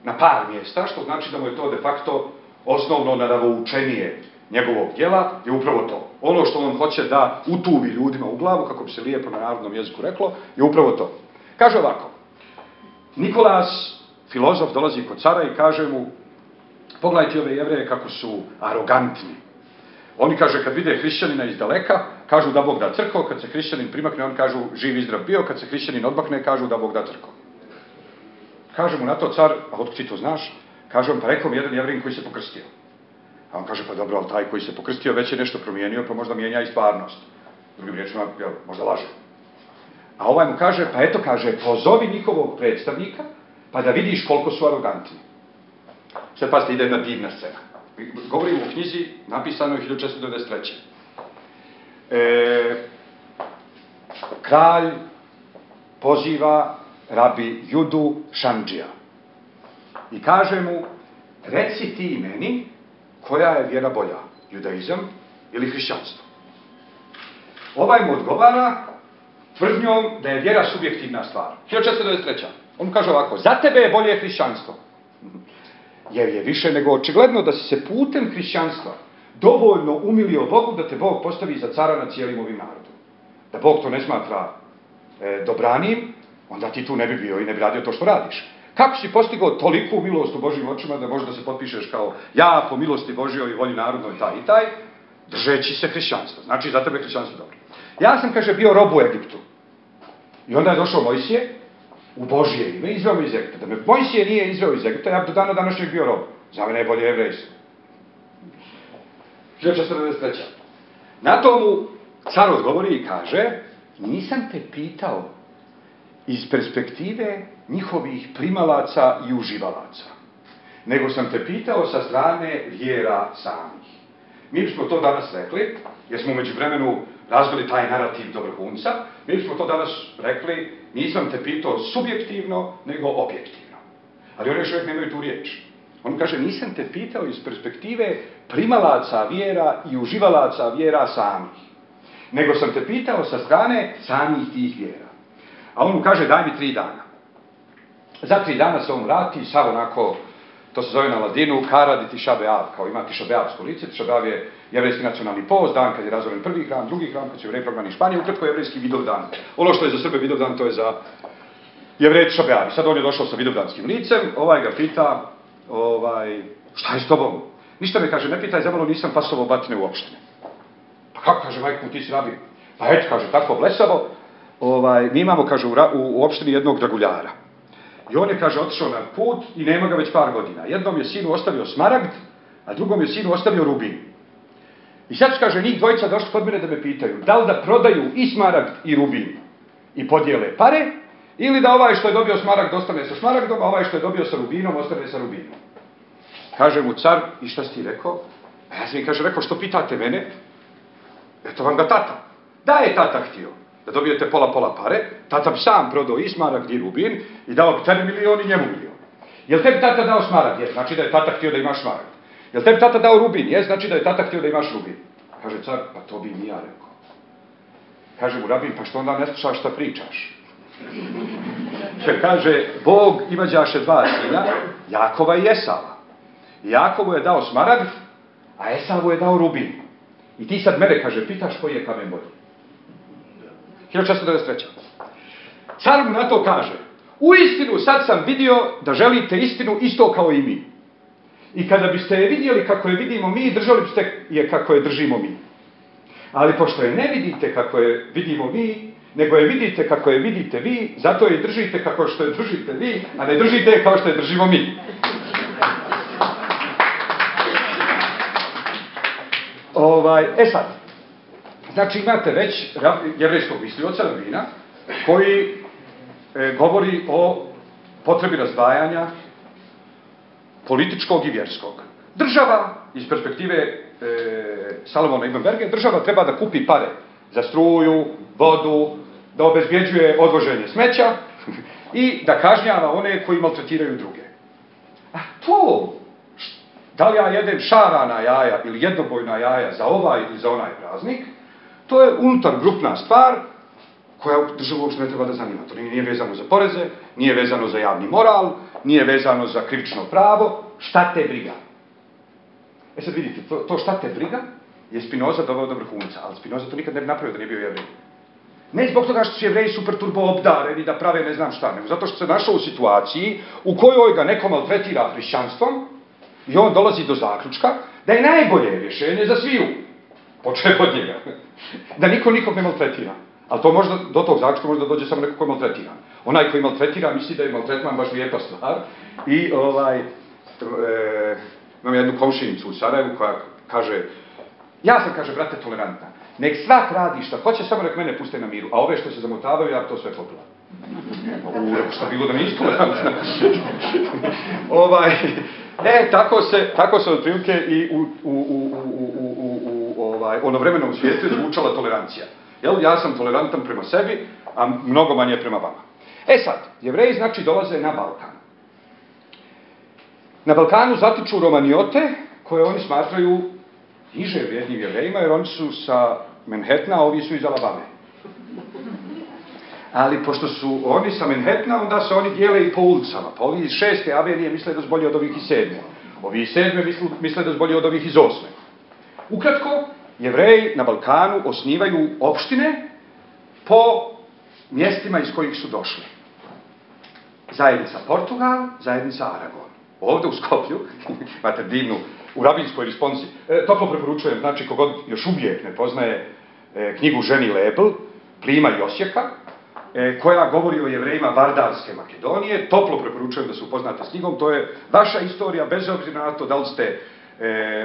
na par mjesta, što znači da mu je to de facto osnovno naravoučenije njegovog djela, je upravo to. Ono što on hoće da utubi ljudima u glavu, kako bi se lijepo na narodnom jeziku reklo, je upravo to. Kaže ovako, Nikolas, filozof, dolazi kod cara i kaže mu, pogledajte ove jevreje kako su arogantni. Oni, kaže, kad vide hrišćanina iz daleka, kažu da Bog da crkvo, kad se hrišćanin primakne, on kažu živ i zdrav bio, kad se hrišćanin odmakne, kažu da Bog da crkvo. Kaže mu na to car, a otkud ti to znaš? Kaže on, pa rekao mi jedan jevrin koji se pokrstio. A on kaže, pa dobro, ali taj koji se pokrstio već je nešto promijenio, pa možda mijenja i stvarnost. Drugim riječima, možda laže. A ovaj mu kaže, pa eto, kaže, pozovi njihovog predstavnika, pa da vidiš koliko su arogantni. Sad pazite, ide jedna divna scena. Govorimo u knjizi, napisano je 1493. Kralj poziva rabi Judu Šandžija i kaže mu, reci ti meni koja je vjera bolja, judaizam ili hrišćanstvo. Ovaj mu odgovara tvrdnjom da je vjera subjektivna stvar. 1493. On mu kaže ovako, za tebe je bolje hrišćanstvo. Jer je više nego očigledno da si se putem hrišćanstva dovoljno umilio Bogu da te Bog postavi za cara nad cijelim ovim narodom. Da Bog to ne smatra dobranim, onda ti tu ne bi bio i ne bi radio to što radiš. Kako si postigao toliku milost u Božjim očima da možda se potpišeš kao ja po milosti Božjoj i volji narodnoj taj i taj, držeći se hrišćanstva. Znači za tebe hrišćanstvo dobro. Ja sam, kaže, bio rob u Egiptu. I onda je došao Mojsije, u Božje ime, izveo me iz Egipta. Da me Mojsije nije izveo iz Egipta, ja bi do dana današnjeg bio rob. Za mene je bolje Jevrejstvo. 1493. Na to mu car odgovori i kaže, nisam te pitao iz perspektive njihovih primalaca i uživalaca, nego sam te pitao sa strane vjera samih. Mi bismo to danas rekli, jer smo među vremenu razvili taj narativ do vrhunca, mi bismo to danas rekli, nisam te pitao subjektivno, nego objektivno. Ali oni još uvijek nemaju tu riječ. On kaže, nisam te pitao iz perspektive primalaca vjera i uživalaca vjera samih, nego sam te pitao sa strane samih tih vjera. A on mu kaže, daj mi 3 dana. Za 3 dana se on vrati, sav onako, to se zove na ladinu, karadi Tiša Beav, kao ima Tiša Beavsko lice. Tiša Beav je jevrejski nacionalni post, dan kad je razoren prvi hram, drugi hram, kad su jevreji prognani iz Španije, ukratko jevrejski Vidovdan. Ono što je za Srbe Vidovdan, to je za jevreje Tiša Beav. Sad on je došao sa vidovdanskim licem, ovaj ga pita, šta je s tobom? Ništa me, kaže, ne pitaj, zamalo nisam pasovao batine u opštine. Pa kako, kaže, majku, ti si rabi? Pa eto, kaže, tako blesavo, mi imamo, kaže, u opštini jednog draguljara. I on je, kaže, otišao na put i nema ga već par godina. Jednom je sinu ostavio smaragd, a drugom je sinu ostavio rubin. I sad, kaže, njih dvojica došli kod mene da me pitaju, da li da prodaju i smaragd i rubin i podijele pare, ili da ovaj što je dobio smaragd ostane sa smaragdom, a ovaj što je dobio sa rubinom ostane sa rubinom. Kaže mu car, i šta si ti rekao? A ja sam im, kaže, rekao, što pitate mene? Eto vam ga tata. Da je tata htio da dobijete pola pare, tata bi sam prodao i smaragd i rubin i dao bi tebi milion i njemu milion. Jel tebi tata dao smaragd? Je, znači da je tata htio da imaš smaragd. Jel tebi tata dao rubin? Je, znači da je tata htio da imaš rubin. Kaže car, pa to bi mi ja rekao. Kaže mu rabin, pa što onda ne slušaš šta pričaš? Jer kaže, Bog imađaše 2 sina, Jakova i Esava. Jakovu je dao smaragd, a Esavu je dao rubin. I ti sad mene, kaže, pitaš koji je kamen bolji. 1493. Car mu na to kaže, u istinu sad sam vidio da želite istinu isto kao i mi. I kada biste je vidjeli kako je vidimo mi, držali biste je kako je držimo mi. Ali pošto je ne vidite kako je vidimo mi, nego je vidite kako je vidite vi, zato je držite kako što je držite vi, a ne držite je kao što je držimo mi. Sad, znači imate već jevrejskog mislioca Ravina, koji govori o potrebi razdvajanja političkog i vjerskog. Država, iz perspektive Salomona Ibn Berge, država treba da kupi pare za struju, vodu, da obezbjeđuje odvoženje smeća i da kažnjava one koji maltretiraju druge. A to, da li ja jedem šarana jaja ili jednobojna jaja za ovaj ili za onaj praznik, to je unutar grupna stvar koja državu uopšte ne treba da zanima. To nije vezano za poreze, nije vezano za javni moral, nije vezano za krivično pravo. Šta te briga? Sad vidite, to šta te briga je Spinoza doveo do vrhunca, ali Spinoza to nikad ne bi napravio da nije bio jevrej. Ne zbog toga što su jevreji super turbo obdareni da prave ne znam šta, nego zato što se našao u situaciji u kojoj ga neko maltretira hrišćanstvom i on dolazi do zaključka da je najbolje rješenje za sviju, počeo od njega, da niko nikog ne maltretira. Ali to možda, do tog zaključka možda dođe samo neko ko je maltretiran. Onaj koji maltretira misli da je maltretman baš lijepa stvar. I imam jednu komšinicu u Sarajevu koja kaže, ja sam, kaže, brate, tolerantna. nek svak radi šta hoće, samo nek mene puste na miru, a ove što se zamotavaju, ja bi to sve popila. Šta bilo da nisu tolerantna. Tako se otprilike i u onovremenom svijetu zvučala tolerancija. Ja sam tolerantan prema sebi, a mnogo manje prema vama. Sad, Jevreji znači dolaze na Balkan. Na Balkanu zatiču romaniote, koje oni smatraju niže vrijednim Jevrejima, jer oni su sa Manhattana, a ovi su iz Alabame. Ali pošto su oni sa Manhattana, onda se oni dijele i po ulicama. Pa ovi iz 6. avenije misle da su bolji od ovih iz 7. Ovi iz 7. misle da su bolji od ovih iz 8. Ukratko, Jevreji na Balkanu osnivaju opštine po mjestima iz kojih su došli. Zajednica Portugal, zajednica Aragon. Ovdje u Skoplju, imate divnu, u rabinskoj responsi, toplo preporučujem, znači kogod još uvijek ne poznaje knjigu Ženi Lebel, Plima Josjeka, koja govori o Jevrejima Vardarske Makedonije, toplo preporučujem da se upoznate s knjigom, to je vaša istorija, bez obzira na to da li ste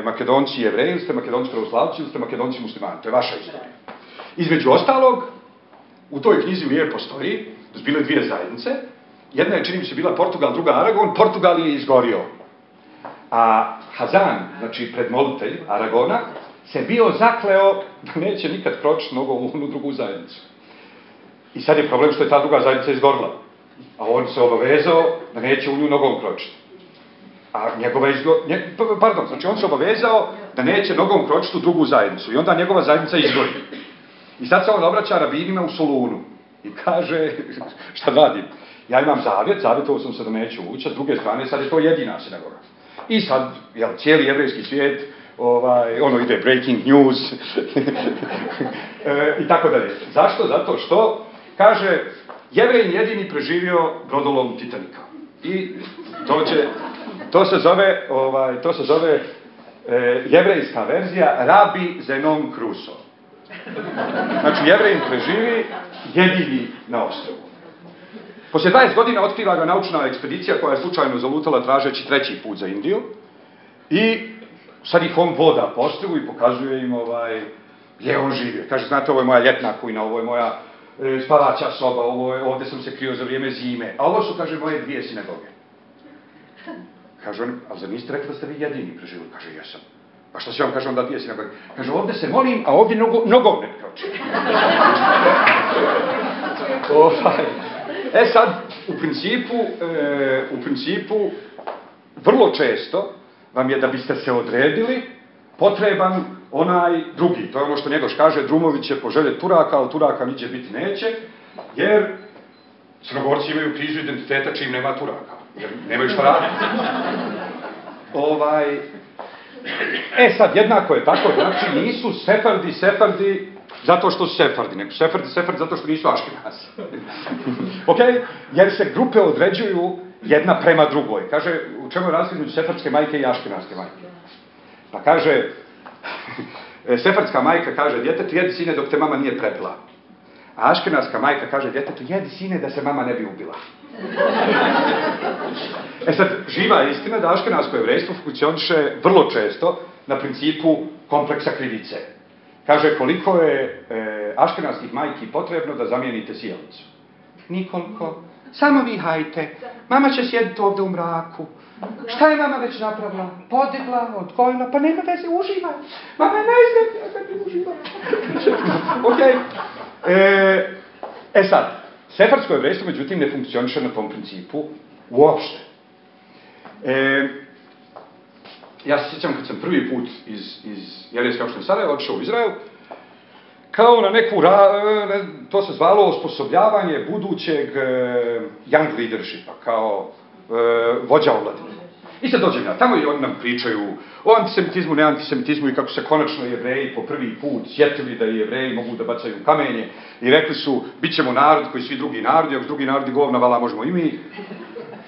Makedonci Jevreji, ili ste Makedonci pravoslavci, ili ste Makedonci muslimani, to je vaša istorija. Između ostalog, u toj knjizi lijep postoji, da su bile dvije zajednice, jedna je, čini mi se, bila Portugal, druga Aragon, Portugal je izgorio. A Hazan, znači predmolitelj Aragona, se bio zakleo da neće nikad kročiti nogom u onu drugu zajednicu. I sad je problem što je ta druga zajednica izgorila. A on se obavezao da neće u nju nogom kročiti. A znači on se obavezao da neće nogom kročiti u drugu zajednicu. I onda njegova zajednica izgori. I sad se on obraća rabinima u Solunu. I kaže, šta radim? Ja imam zavjetovao sam se da neću ući, a s druge strane sad je to jedina sinagoga. I sad, cijeli jevrejski svijet, ide breaking news i tako dalje. Zašto? Zato što, kaže, Jevrej jedini preživio brodolom Titanika. I to se zove jevrejska verzija Rabi Zenon Crusoe. Znači, Jevrej preživi jedini na ostrvu. Poslije 20 godina otkriva ga naučna ekspedicija koja je slučajno zalutala tražeći 3. put za Indiju i sad ih on voda po ostrvu i pokazuje im gdje on živio. Kaže, znate, ovo je moja ljetna kujna, ovo je moja spavaća soba, ovdje sam se krio za vrijeme zime, a ovo su, kaže, moje 2 sinagoge. Kaže on, ali zar niste rekli da ste vi jedini preživili? Kaže, jesam. Pa što se vam kaže onda 2 sinagoge? Kaže, ovdje se molim, a ovdje nogom ne kročim. Sad, u principu, vrlo često vam je, da biste se odredili, potreban onaj drugi. To je ono što Njegoš kaže, drumovi će poželjeti Turaka, ali Turaka niđe biti neće, jer Crnogorci imaju krizu identiteta čim nema Turaka. Jer nemaju šta raditi. Sad, jednako je tako, znači nisu Sefardi, zato što su Sefardi, nego Sefardi zato što nisu Aškenazi. Jer se grupe određuju jedna prema drugoj. Kaže, u čemu je razlika između sefardske majke i aškenaske majke? Pa kaže, sefardska majka kaže, djetetu jedi sine dok te mama nije prebila. A aškenaska majka kaže, djetetu jedi sine da se mama ne bi ubila. Sad, živa je istina da aškenasko jevrejstvo funkcioniše vrlo često na principu kompleksa krivice. Kaže, koliko je aškenaskih majki potrebno da zamijenite sijalicu? Nikoliko. Samo vi hajte. Mama će sjediti ovdje u mraku. Šta je mama već napravila? Podigla, odgojila, pa nema veze, uživaj. Mama je najsretnija kad bi uživala. Sad, sefardsko jevrejstvo, međutim, ne funkcioniše na tom principu uopšte. Ja se sjećam kad sam prvi put iz jevrejske opštine Sarajevo otišao u Izrael, kao na neku, to se zvalo osposobljavanje budućeg young leadershipa, kao vođa omladine. I sad dođem ja tamo i oni nam pričaju o antisemitizmu, neantisemitizmu i kako se konačno Jevreji po prvi put sjetili da i Jevreji mogu da bacaju kamenje i rekli su, bit ćemo narod koji svi drugi narodi, ako drugi narodi govna vala možemo i mi.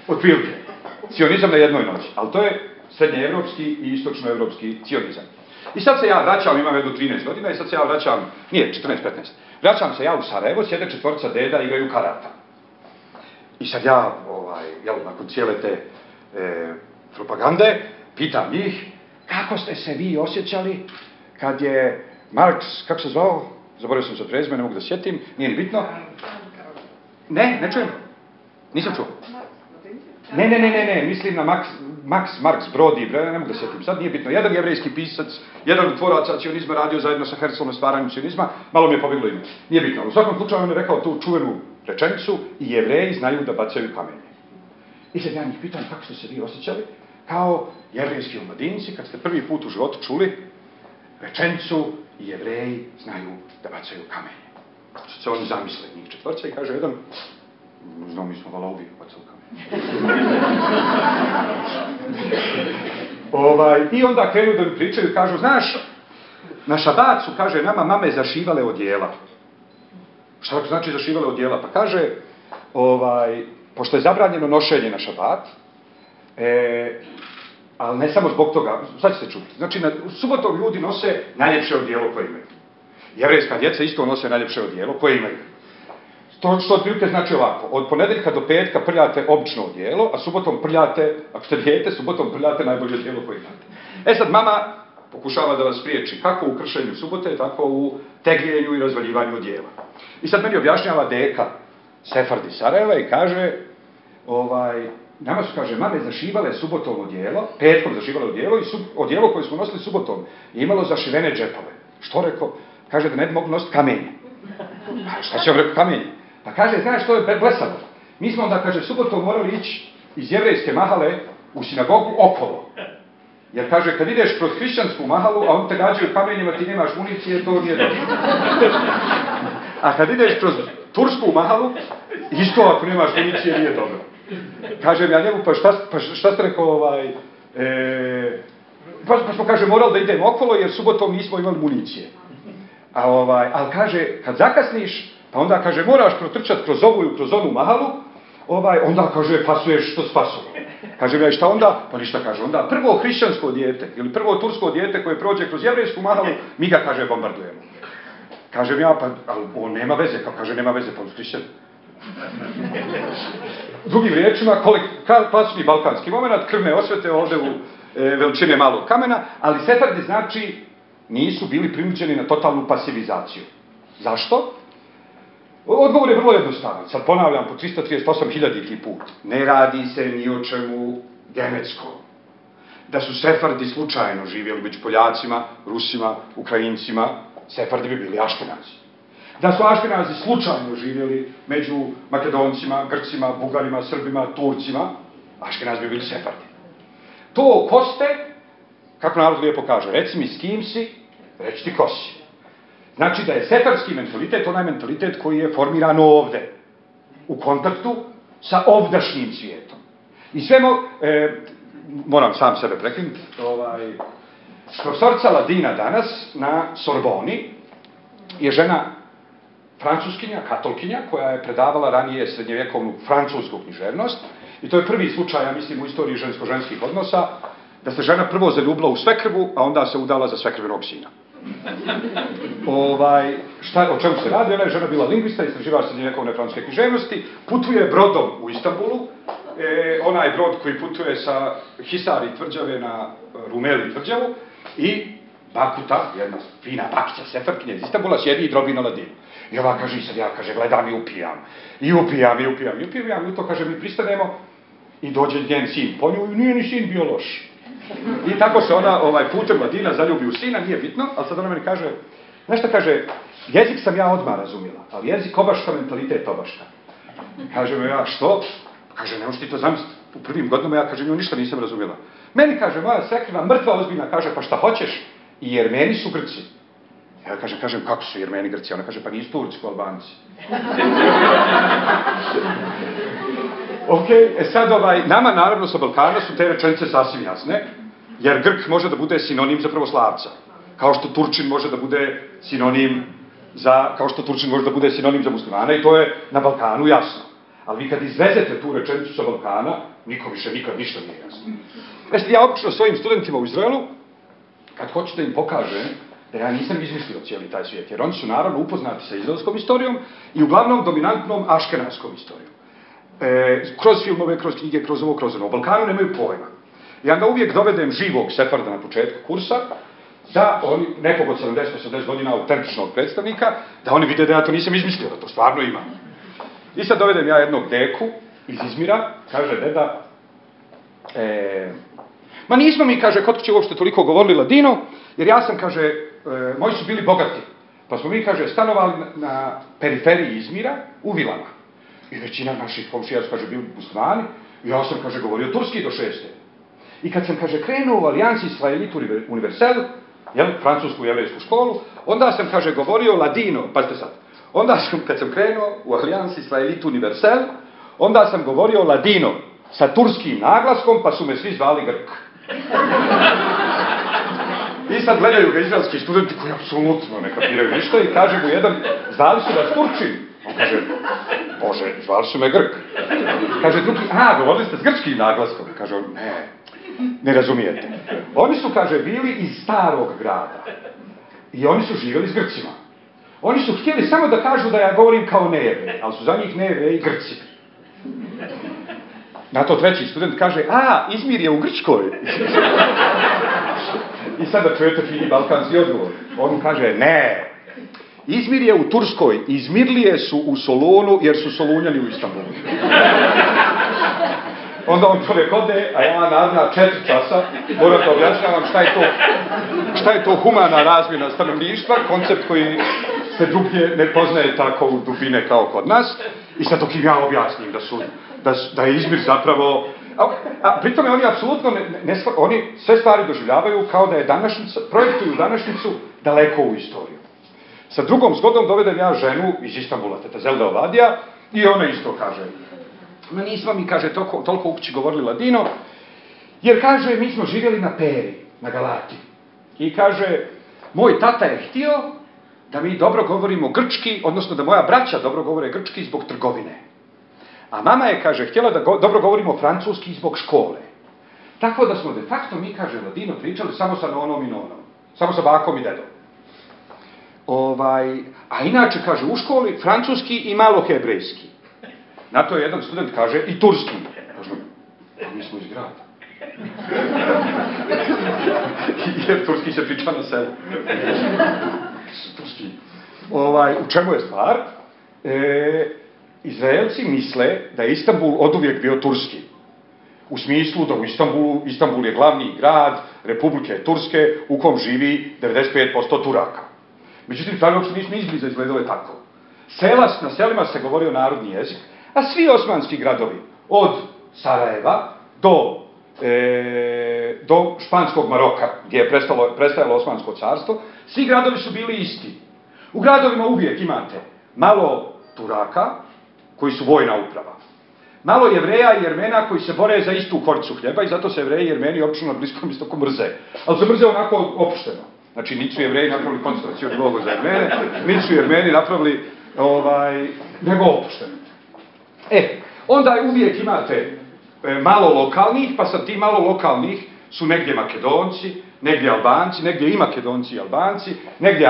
Otprilike. Cionizam na jednoj noći. Ali to je srednjeevropski i istočnoevropski cionizam. I sad se ja vraćam, imam jedno 13 godina, i sad se ja vraćam, nije, 14-15. Vraćam se ja u Sarajevo, sjede 4 deda, igraju karata. I sad ja, nakon cijele te propagande, pitam njih, kako ste se vi osjećali kad je Marks, kako se zvao? Zaboravio sam se prezime, ne mogu da sjetim, nije ni bitno. Ne čujem. Nisam čuo. Ne, mislim na Marks Brody, ne mogu da sjetim, sad nije bitno. Jedan jevrejski pisac, jedan od tvoraca cionizma radio zajedno sa Herzlom na stvaranju cionizma, malo mi je pobjeglo ime. Nije bitno, u svakom slučaju on je rekao tu čuvenu rečenicu i Jevreji znaju da bacaju kamenje. I sad ja njih pitam kako ste se vi osjećali kao jevrejski omladinci kad ste prvi put u životu čuli rečenicu i Jevreji znaju da bacaju kamenje. Sad se oni zamisle njih četvrca i kaže jedan, znao mi smo vala uvijek bacali kamenje. I onda krenu da mi pričaju, kažu, znaš, na šabat su, kaže, nama mame zašivale odijela. Šta znači zašivale odijela? Pa kaže, pošto je zabranjeno nošenje na šabat, ali ne samo zbog toga, sad ćete čuti, znači u subotom ljudi nose najljepše odijelo koje imaju. Jevrejska djeca isto nose najljepše odijelo koje imaju. Što otprilike znači ovako, od ponedeljka do petka prljate obično odijelo, a subotom prljate, ako ste dijete, subotom prljate najbolje odijelo koje imate. Sad mama pokušava da vas spriječi kako u kršenju subote, tako u tegljenju i razvaljivanju odijela. I sad meni objašnjava deka Sefardi Sarajeva i kaže, nama su, kaže, mame zašivale subotom odijelo, petkom zašivale odijelo i odijelo koje smo nosili subotom je imalo zašivene džepove. Što rekao? Kaže da ne bi mogli nositi kamenje. Šta će vam rekao kamenje? Pa kaže, znaš što je blesavo? Mi smo onda, kaže, subotom morali ići iz jevrejske mahale u sinagogu okolo. Jer, kaže, kad ideš kroz hrišćansku mahalu, a on te gađaju kamenjima, ti nemaš municije, to nije dobro. A kad ideš kroz tursku mahalu, isto ako nemaš municije, nije dobro. Kažem ja njemu, pa šta ste rekao, pa smo, kaže, morali da idemo okolo, jer subotom nismo imali municije. Ali kaže, kad zakasniš, pa onda, kaže, moraš protrčati kroz ovu i kroz onu mahalu, onda, kaže, pasuješ što spasu. Kažem ja, i šta onda? Pa ništa, kaže, onda prvo hrišćansko dijete, ili prvo tursko dijete koje prođe kroz jevrejsku mahalu, mi ga, kaže, bombardujemo. Kažem ja, pa, ali on nema veze, kaže, nema veze, pa on hrišćan. Drugim riječima, klasični balkanski moment, krvne osvete ovdje u veličine malog kamena, ali Sefardi znači nisu bili prinuđeni na totalnu pasivizaciju. Zašto? Odgovor je vrlo jednostavan. Sad ponavljam po 338.000 put. Ne radi se ni o čemu genetskom. Da su Sefardi slučajno živjeli među Poljacima, Rusima, Ukrajincima, Sefardi bi bili Aškenazi. Da su Aškenazi slučajno živjeli među Makedoncima, Grcima, Bugarima, Srbima, Turcima, Aškenazi bi bili Sefardi. To ko ste, kako narod lijepo kaže, reci mi s kim si, reći ti ko si. Znači da je sefardski mentalitet onaj mentalitet koji je formiran ovde, u kontaktu sa ovdašnjim svijetom. I svemo, moram sam sebe prekinuti, profesorica Ladina danas na Sorboni je žena francuskinja, katolkinja, koja je predavala ranije srednjevjekovnu francusku književnost. I to je prvi slučaj, ja mislim, u istoriji žensko-ženskih odnosa, da se žena prvo zaljubila u svekrvu, a onda se udala za svekrvinog sina. O čemu se radi? Ona je žena bila lingvista, istraživač srednjevjekovne francuske književnosti, putuje brodom u Istanbulu, onaj brod koji putuje sa Hisari tvrđave na Rumeli tvrđavu, i Bakuta, jedna fina bakića sefarkinja iz Istanbula, sjedi i drobi na Ladinu. I ova kaže, sad ja, kaže, gledam i upijam. I u to, kaže, mi pristanemo i dođe njen sin po nju, i nije ni sin bio loš. I tako se ona putem Ladina zaljubi u sina, nije bitno, ali sad ona meni kaže, znaš šta kaže, jezik sam ja odmah razumjela, ali jezik obašta, mentalitet obašta. Kaže me ja, što? Kaže, ne možeš ti to zamisliti. U prvim godinama ja, kaže, nju ništa nisam razumjela. Meni, kaže, moja sekriva, mrtva ozbiljna, kaže, pa šta hoćeš? I Jermeni su Grci. Ja kažem, kako su Jermeni Grci? Ona kaže, pa nisu Turci, Albanci. Ok, sad nama naravno sa Balkana su te rečenice sasvim jasne, jer Grk može da bude sinonim za pravoslavca. Kao što Turčin može da bude sinonim za muslimana, i to je na Balkanu jasno. Ali vi kad izvezete tu rečenicu sa Balkana, nikom više nikad ništa nije jasno. Znači, ja obično svojim studentima u Izraelu, kad hoću da im pokažem da ja nisam izmislio cijeli taj svijet, jer oni su naravno upoznati sa izraelskom istorijom i uglavnom dominantnom aškenaskom istorijom. Kroz filmove, kroz knjige, kroz ovo, kroz ono. U Balkanu nemaju pojma. I onda uvijek dovedem živog Sefarda na početku kursa da oni, nekog od 70-80 godina autentičnog predstavnika, da oni vide da ja to nisam izmislio, da to stvarno ima. I sad dovedem ja jednog deku iz Izmira, kaže deda, ma nismo mi, kaže, kod kuće uopšte toliko govorili ladino, jer ja sam, kaže, moji su bili bogati, pa smo mi, kaže, stanovali na periferiji Izmira, u vilama. I većina naših komšija su, kaže, bili muslimani, i ja sam, kaže, govorio turski do 6. I kad sam, kaže, krenuo u Alijansi Israelitu Universel, francusku jevrejsku školu, onda sam, kaže, govorio ladino, pazite sad, onda sam, kad sam krenuo u Alijansi Israelitu Universel, onda sam govorio ladino sa turskim naglaskom, pa su me svi zvali Grk. I sad gledaju ga izraelski studenti koji apsolutno ne kapiraju ništa i kaže mu jedan, zvali su vas Turčin. On kaže, Bože, zvali su me Grk. Kaže drugi, govorili ste s grčkim naglaskom. Kaže on, ne razumijete. Oni su, kaže, bili iz starog grada. I oni su živjeli s Grcima. Oni su htjeli samo da kažu da ja govorim kao nejevrej, ali su za njih nejevreji Grci. Na to treći student kaže, Izmir je u Grčkoj. I sada čujete fini balkanski odgovor. On kaže, ne. Izmir je u Turskoj, Izmirlije su u Solunu, jer su Solunjani u Istanbulu. Onda on čovjek ode, a ja naravno 4 časa moram da objašnjavam šta je to humana razmjena stanovništva, koncept koji se drugdje ne poznaje tako u dubine kao kod nas. I sad dok im ja objasnim da je Izmir zapravo... A pritome oni apsolutno oni sve stvari doživljavaju kao da je današnjica, projektuju današnjicu daleko u istoriju. Sa drugom zgodom dovedem ja ženu iz Istanbula, teta Zelda Ovadija, i ona isto kaže, ma nismo mi, kaže, toliko u kući govorili ladino, jer, kaže, mi smo živjeli na Peri, na Galati. I kaže, moj tata je htio da mi dobro govorimo grčki, odnosno da moja braća dobro govore grčki zbog trgovine. A mama je, kaže, htjela da dobro govorimo francuski zbog škole. Tako da smo de facto, mi, kaže, ladino pričali samo sa nonom i nonom. Samo sa bakom i dedom. A inače, kaže, u školi francuski i malo hebrejski. Na to jedan student kaže i turski. Kaže, mi smo iz grada. Jer turski se priča na selu. Turski. U čemu je stvar? Izraelci misle da je Istanbul oduvijek bio turski. U smislu da u Istanbul je glavni grad Republike Turske u kom živi 95% Turaka. Međutim, stvari uopšte nismo izbliza izgledale tako. Na selima se govorio narodni jezik, a svi osmanski gradovi, od Sarajeva do Španskog Maroka, gdje je prestajalo Osmansko carstvo, svi gradovi su bili isti. U gradovima uvijek imate malo Turaka, koji su vojna uprava. Malo Jevreja i Jermena koji se bore za istu koricu hljeba i zato se Jevreji i Jermeni obično na Bliskom istoku mrze. Ali se mrze onako opušteno. Znači, niti su Jevreji napravili koncentracioni logor za Jermene, niti su Jermeni napravili, nego opušteno. Onda uvijek imate malo lokalnih, pa sad ti malo lokalnih su negdje Makedonci, negdje Albanci, negdje i Makedonci i Albanci, negdje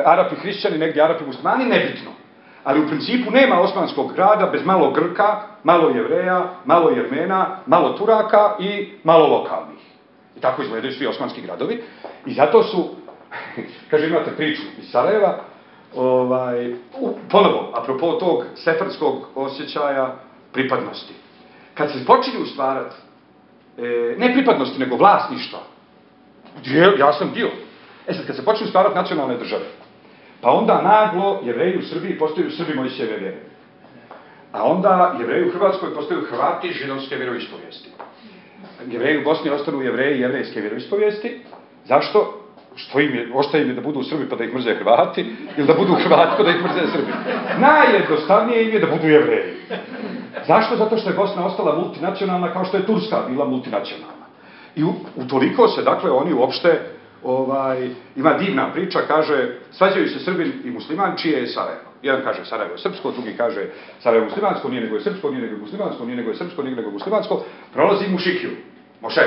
Arapi hrišćani, negdje Arapi muslimani, nebitno. Ali u principu nema osmanskog grada bez malo Grka, malo Jevreja, malo Jermena, malo Turaka i malo lokalnih. I tako izgledaju svi osmanski gradovi. I zato su, kaže, imate priču iz Sarajeva, ponovo, apropo tog sefardskog osjećaja pripadnosti. Kad se počinju stvarati, ne pripadnosti, nego vlasništva, ja sam dio. Sad, kad se počinju stvarati nacionalne države, pa onda naglo Jevreji u Srbiji postaju Srbi Mojsijeve vjere. A onda Jevreji u Hrvatskoj postaju Hrvati židovske vjeroispovijesti. Jevreji u Bosni ostanu Jevreji jevrejske vjeroispovijesti. Zašto? Ostaje im je da budu Srbi pa da ih mrze Hrvati, ili da budu Hrvati pa da ih mrze Srbi. Najjednostavnije im je da budu Jevreji. Zašto? Zato što je Bosna ostala multinacionalna kao što je Turska bila multinacionalna. I utoliko se, dakle, oni uopšte, ima divna priča, kaže, svađaju se Srbin i musliman, čije je Sarajevo. Jedan kaže Sarajevo je srpsko, drugi kaže Sarajevo je muslimansko, nije nego je srpsko, nije nego je muslimansko, nije nego je srpsko, nije nego je muslimansko, prolazi Mušikiju, Moše.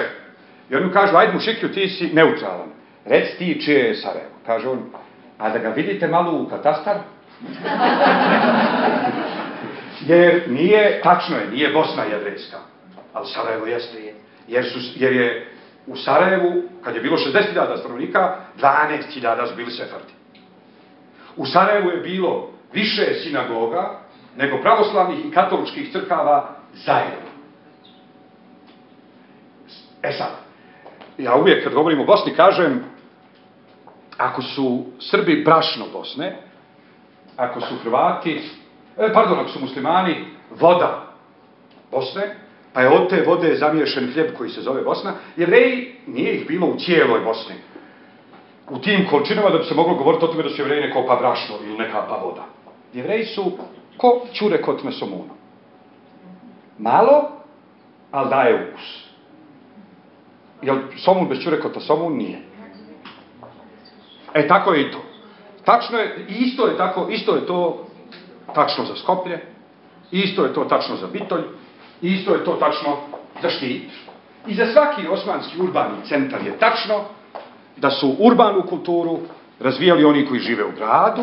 I oni mu kažu, ajde Mušikiju, ti si neutralan, reci ti čije je Sarajevo. Kaže on, a da ga vidite malo u katastar? Jer nije, tačno je, nije Bosna jevrejska, ali Sarajevo jeste, jer je U Sarajevu, kad je bilo 60.000 stanovnika, 12.000 su bili Sefardi. U Sarajevu je bilo više sinagoga nego pravoslavnih i katoličkih crkava zajedno. Sad, ja uvijek kad govorim o Bosni kažem, ako su Srbi brašno Bosne, ako su Hrvati, ako su muslimani voda Bosne, pa je od te vode zamiješan hljeb koji se zove Bosna, Jevreji nije ih bilo u cijeloj Bosni. U tim količinama da bi se moglo govoriti o tome da su Jevreji ne kopa brašno ili ne kapa voda. Jevreji su ko ćure kod na somunu. Malo, ali daje ukus. Jel somun bez ćure kod na somun? Nije. Tako je i to. Tačno je, i isto je to tačno za Skoplje, isto je to tačno za Bitolj, i isto je to tačno za Štit. I za svaki osmanski urbani centar je tačno da su urbanu kulturu razvijali oni koji žive u gradu,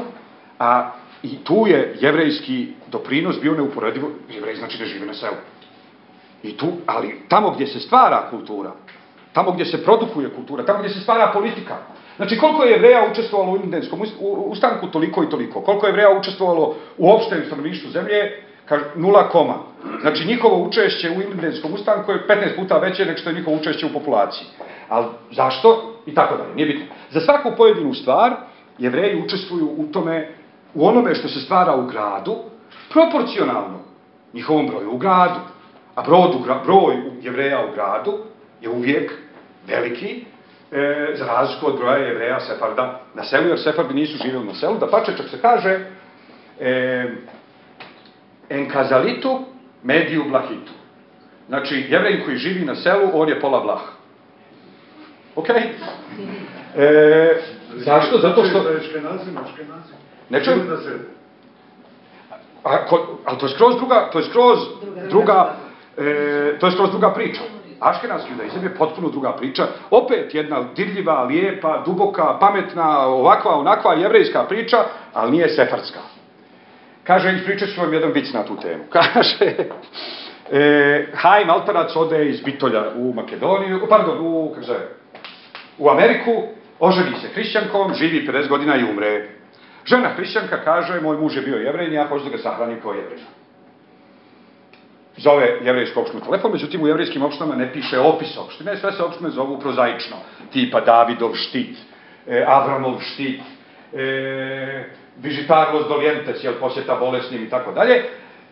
a i tu je jevrejski doprinos bio neuporedivo. Jevrej znači da žive na selu. Ali tamo gdje se stvara kultura, tamo gdje se produkuje kultura, tamo gdje se stvara politika. Znači koliko je Jevreja učestvovalo u Ilmendenskom ustanku, toliko i toliko. Koliko je Jevreja učestvovalo u opštem stanovništvu zemlje, 0, znači njihovo učešće u Ilmendenskom ustanku je 15 puta veće nego što je njihovo učešće u populaciji. Ali zašto? I tako dalje, nije bitno. Za svaku pojedinu stvar Jevreji učestvuju u tome, u onome što se stvara u gradu, proporcionalno njihovom broju u gradu. A broj Jevreja u gradu je uvijek veliki, za razliku od broja Jevreja Sefarda na selu, jer Sefardi nisu živjeli na selu, da pače čak se kaže enkazalitu mediju blahitu. Znači, Jevrej koji živi na selu, on je pola Vlah. Ok? Zašto? Zato što... Ne čujem? Ali to je skroz druga priča. Aškenazski judaizam je potpuno druga priča. Opet jedna dirljiva, lijepa, duboka, pametna, ovakva, onakva jevrejska priča, ali nije sefardska. Kaže, ispričat ću vam jedan vic na tu temu. Kaže, Haim Altarac ode iz Bitolja u Makedoniju, u Ameriku, oženi se hrišćankom, živi 50 godina i umre. Žena hrišćanka kaže, moj muž je bio Jevrej, ja hoću da ga sahranim kao Jevreja. Zove jevrejsku opštinu telefon, međutim u jevrejskim opštinama ne piše opis opštine, sve se opštine zovu prozaično, tipa Davidov štit, Avramov štit, Vižitarlos Dolientes, jel posjeta bolesnim i tako dalje.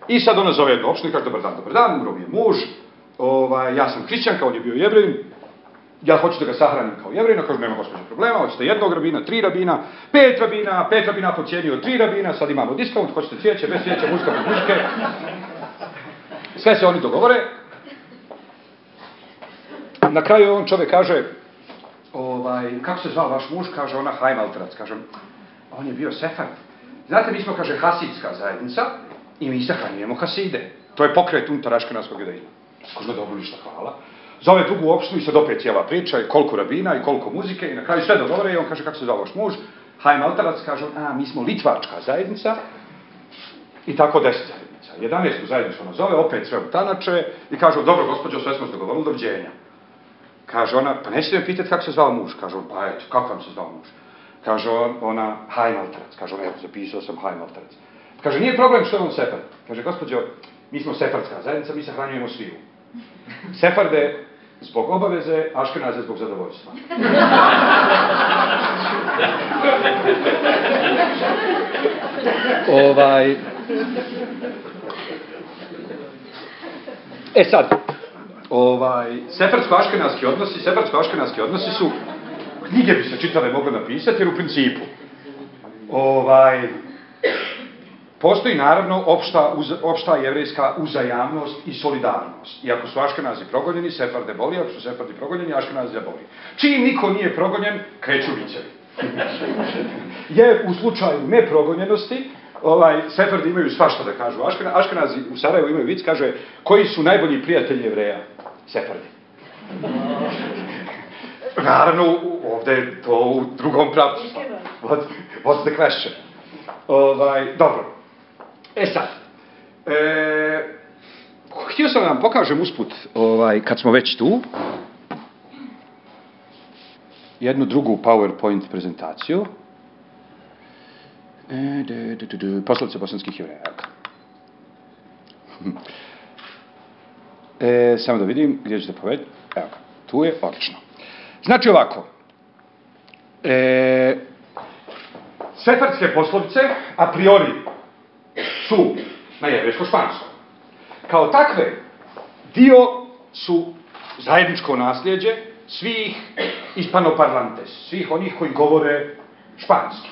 I sad ona zove jednu opštinu i kaže, dobar dan, umro mi je muž, ja sam hrišćanka, on je bio Jevrej, ja hoću da ga sahranim kao Jevrejina, kažu, nema gospođe problema, hoćete 1 rabina, 3 rabina, 5 rabina po cijeni od 3 rabina, sad imamo diskount, hoćete cvijeće, bez cvijeća, muzika bez muzike. Sve se oni dogovore. Na kraju on čovjek kaže, kako se zvao vaš muž? Kaže ona, Haim Altarac. Kaže, on je bio Sefard. Znate, mi smo, kaže, hasidska zajednica i mi sahranjujemo haside. To je pokret unutar aškenazskog judaizma. Kažu, dobro, ništa, hvala. Zove drugu opštinu i sad opet cijela priča, i koliko rabina, i koliko muzike, i na kraju sve dogovore i on kaže, kako se zvao vaš muž? Haim Altarac. Kaže, mi smo litvačka zajednica i tako 10 zajednica. 11. zajednicu ona zove, opet sve utanače i kažu, dobro, gospođo, sve smo se dogovorili, doviđenja. Kaže ona, pa nećete me pitati kako se zvao muž? Kaže on, pa eto, kako vam se zvao muž? Kaže ona, Haim Altarac. Kaže ona, evo, zapisao sam Haim Altarac. Kaže, nije problem što je on Sefard. Kaže, gospođo, mi smo sefardska zajednica, mi sahranjujemo sviju. Sefarde zbog obaveze, Aškenaze zbog zadovoljstva. Sad, sefardsko-aškenazski odnosi su, knjige bi se čitave mogle napisati, jer u principu, postoji naravno opšta jevrejska uzajamnost i solidarnost. I ako su Aškenazi progonjeni, Sefarde boli, ako su Sefardi progonjeni, Aškenazi boli. Čim niko nije progonjen, kreću vicevi. Jer u slučaju neprogonjenosti, Sefardi imaju svašta da kažu. Aškenazi u Sarajevu imaju vic, kaže, koji su najbolji prijatelji Jevreja? Sefardi. Naravno, ovdje je to u drugom pravcu. What's the question? Dobro. Sad. Htio sam da vam pokažem usput, kad smo već tu. jednu drugu PowerPoint prezentaciju. Poslovice bosanskih Jevreja. Samo da vidim gdje ću da povedem. Evo ga, tu je, odlično. Znači ovako, sefardske poslovice a priori su na jevrejsko-španskom. Kao takve, dio su zajedničko nasljeđe svih hispanoparlantes, svih onih koji govore španski.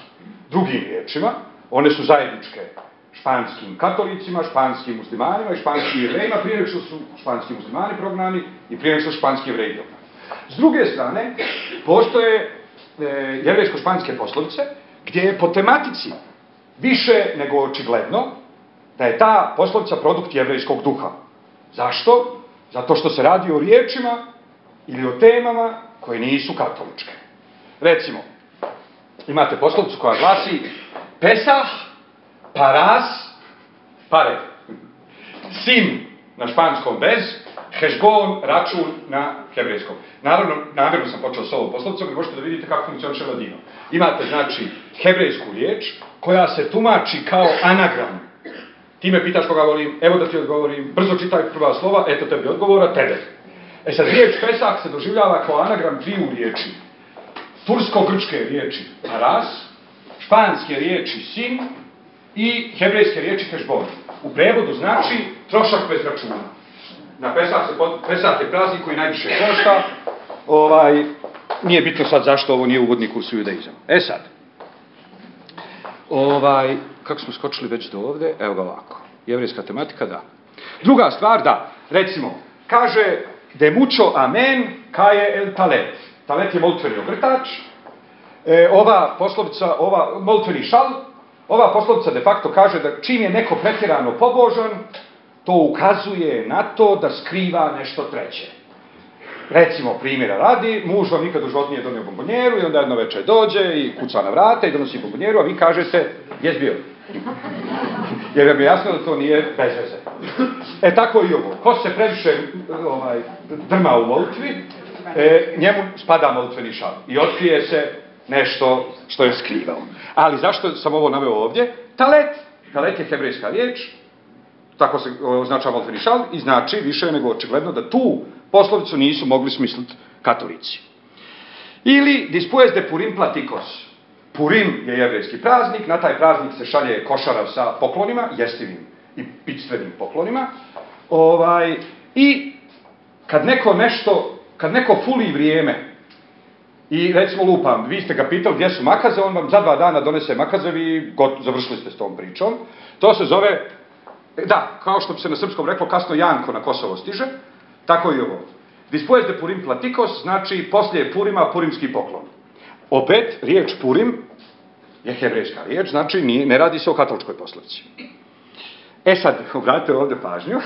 Drugim riječima, one su zajedničke španskim katolicima, španskim muslimanima i španskim jevrejima, prije nego što su španski muslimani prognani i prije nego što su španski jevreji prognani. S druge strane, postoje jevrejsko-španske poslovice, gdje je po tematici više nego očigledno da je ta poslovica produkt jevrejskog duha. Zašto? Zato što se radi o riječima ili o temama koje nisu katoličke. Recimo, imate poslovicu koja glasi Pesah, paras, pare. Sin na španskom bez, hešgon, račun na hebrejskom. Naravno, namjerno sam počeo s ovom poslovicom, jer možete da vidite kako funkcioniše ladino. Imate, znači, hebrejsku riječ koja se tumači kao anagram. Ti me pitaš koga volim, evo da ti odgovorim, brzo čitaj prva slova, eto tebi odgovora, tebe. Sad, riječ Pesah se doživljava kao anagram dviju riječi. Tursko-grčke riječi paras, španske riječi sin i hebrejske riječi hešbon. U prevodu znači trošak bez računa. Na Pesah je praznik koji najviše košta. Nije bitno sad zašto ovo nije uvodni kurs u judaizam. Sad. Kako smo skočili već do ovde? Evo ga ovako. Jevrejska tematika, da. Druga stvar, da. Recimo, kaže de mucho amen kaje el talet. Talet je molitveni ogrtač. Ova poslovica, molitveni šal, ova poslovica de facto kaže da čim je neko pretjerano pobožan, to ukazuje na to da skriva nešto treće. Recimo, primjera radi, muž vam nikad u životu nije donio bombonjeru i onda jedno večer dođe i kuca na vrata i donosi bombonjeru, a vi kažete, jes bio? Jer vam je jasno da to nije bez veze. Tako i ovo. Ko se previše drma u molitvi, njemu spada molitveni šal i otkrije se nešto što je skrivao. Ali zašto sam ovo naveo ovdje? Talet. Talet je hebrejska riječ, tako se označava molitveni šal i znači više nego očigledno da tu poslovicu nisu mogli smisliti katolici. Ili dispues de Purim platikos. Purim je jevrejski praznik, na taj praznik se šalje košara sa poklonima, jestivim i pictvenim poklonima. I kad neko fuli vrijeme i recimo lupam, vi ste ga pitali gdje su makaze, on vam za 2 dana donese makaze, vi završili ste s tom pričom. To se zove, da, kao što bi se na srpskom reklo, kasno Janko na Kosovo stiže, tako i ovo. Dispues de Purim platikos znači poslije Purima purimski poklon. Opet, riječ Purim je hebrejska riječ, znači ne radi se o katoličkoj poslovici. Sad, obratite ovdje pažnju,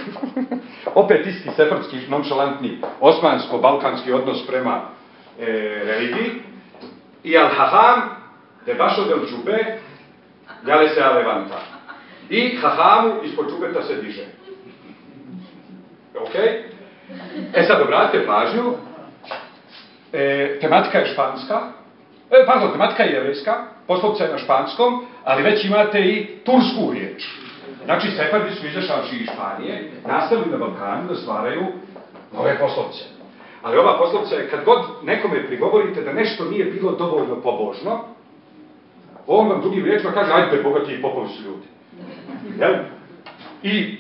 opet isti sefardski nonšalantni osmansko-balkanski odnos prema religiji. I al-haham debašo del džube jale se alevanta. I hahamu ispod džubeta se diže. Ok? Sad, obratite pažnju, tematika je španska, tematika je jevrejska, poslovica je na španskom, ali već imate i tursku riječ. Znači, sefardi su izašavši iz Španije, nastavili na Balkanu da stvaraju nove poslovice. Ali ova poslovica je, kad god nekome prigovorite da nešto nije bilo dovoljno pobožno, on vam drugim riječima kaže, ajde, bogati i popovi su ljudi. Jel? I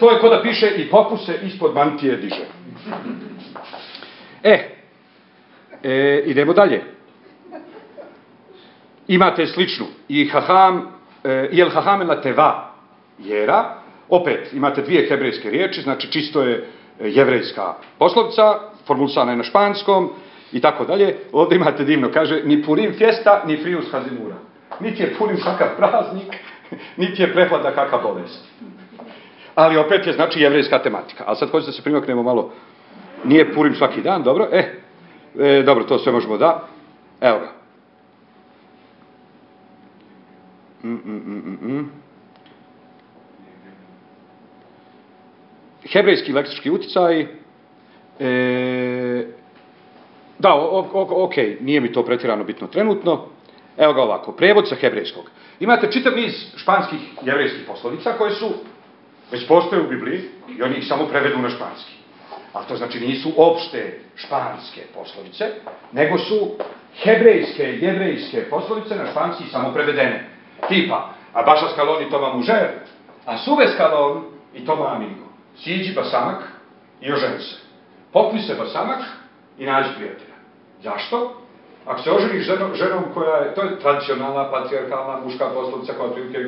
to je ko da piše i popu se ispod mantije diže. Idemo dalje. Imate sličnu. I el haham la teva jera. Opet, imate dvije hebrejske riječi, znači čisto je jevrejska poslovica, formulisana je na španskom i tako dalje. Ovdje imate divno, kaže, ni Purim fjesta, ni frius hazimura. Niti je Purim kakav praznik, niti je prehlada kakav bolest. Ali opet je, znači, jevrejska tematika. Ali sad hoćete da se primaknemo malo. Nije Purim svaki dan, dobro? Dobro, to sve možemo da. Evo ga. Hebrejski leksički uticaj. Da, okej, nije mi to pretjerano bitno trenutno. Evo ga ovako, prevod sa hebrejskog. Imate čitav niz španskih jevrejskih poslovica koje su već postoje u Bibliji i oni ih samo prevedu na španski. Ali to znači nisu opšte španske poslovice, nego su hebrejske, jevrejske poslovice na španski samo prevedene. Tipa, a baša skalon i toma mužer, a suve skalon i toma amigo. Siđi basamak i oženi se. Popni se basamak i nađi prijatelja. Zašto? Ako se oženiš ženom koja je, to je tradicionalna, patrijarkalna, muška poslovica koja otprilike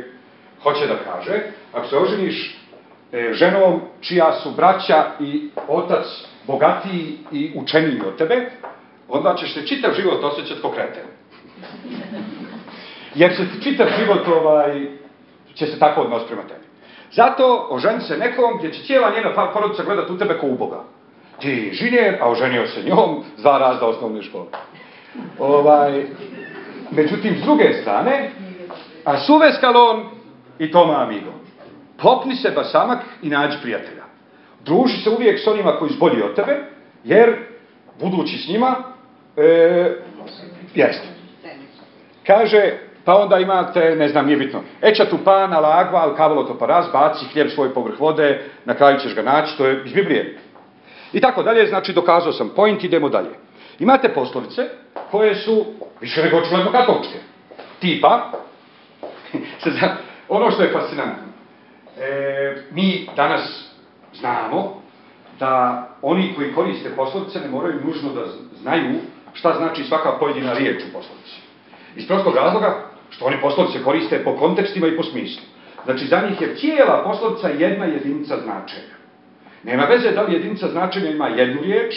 hoće da kaže, ako se oženiš ženom čija su braća i otac bogatiji i učeniji od tebe, onda ćeš se čitav život osjećati ko kreten. Jer će čitav život će se tako odnositi prema tebi. Zato oženi se nekom gdje će cijela njena porodica gledati u tebe ko u Boga. Ti inženjer, a oženio se njom, 2 razda osnovne škole. Međutim, s druge strane, a suve skalon i toma amigo. Popni se basamak i nađi prijatelja. Druži se uvijek s onima koji su bolji od tebe, jer budući s njima, jeste. Kaže, pa onda imate, ne znam, nije bitno, eća tu pan, ala agva, al kavalo to paraz, baci hljeb svoj povrh vode, na kraju ćeš ga naći, to je iz Biblije. I tako dalje, znači dokazao sam point, idemo dalje. Imate poslovice koje su više nego očigledno katoličke. Tipa, ono što je fascinantno, mi danas znamo da oni koji koriste poslovice ne moraju nužno da znaju šta znači svaka pojedina riječ u poslovici. Iz prostog razloga što oni poslovice koriste po kontekstima i po smislu. Znači za njih je cijela poslovica jedna jedinica značenja. Nema veze da li jedinica značenja ima 1 riječ,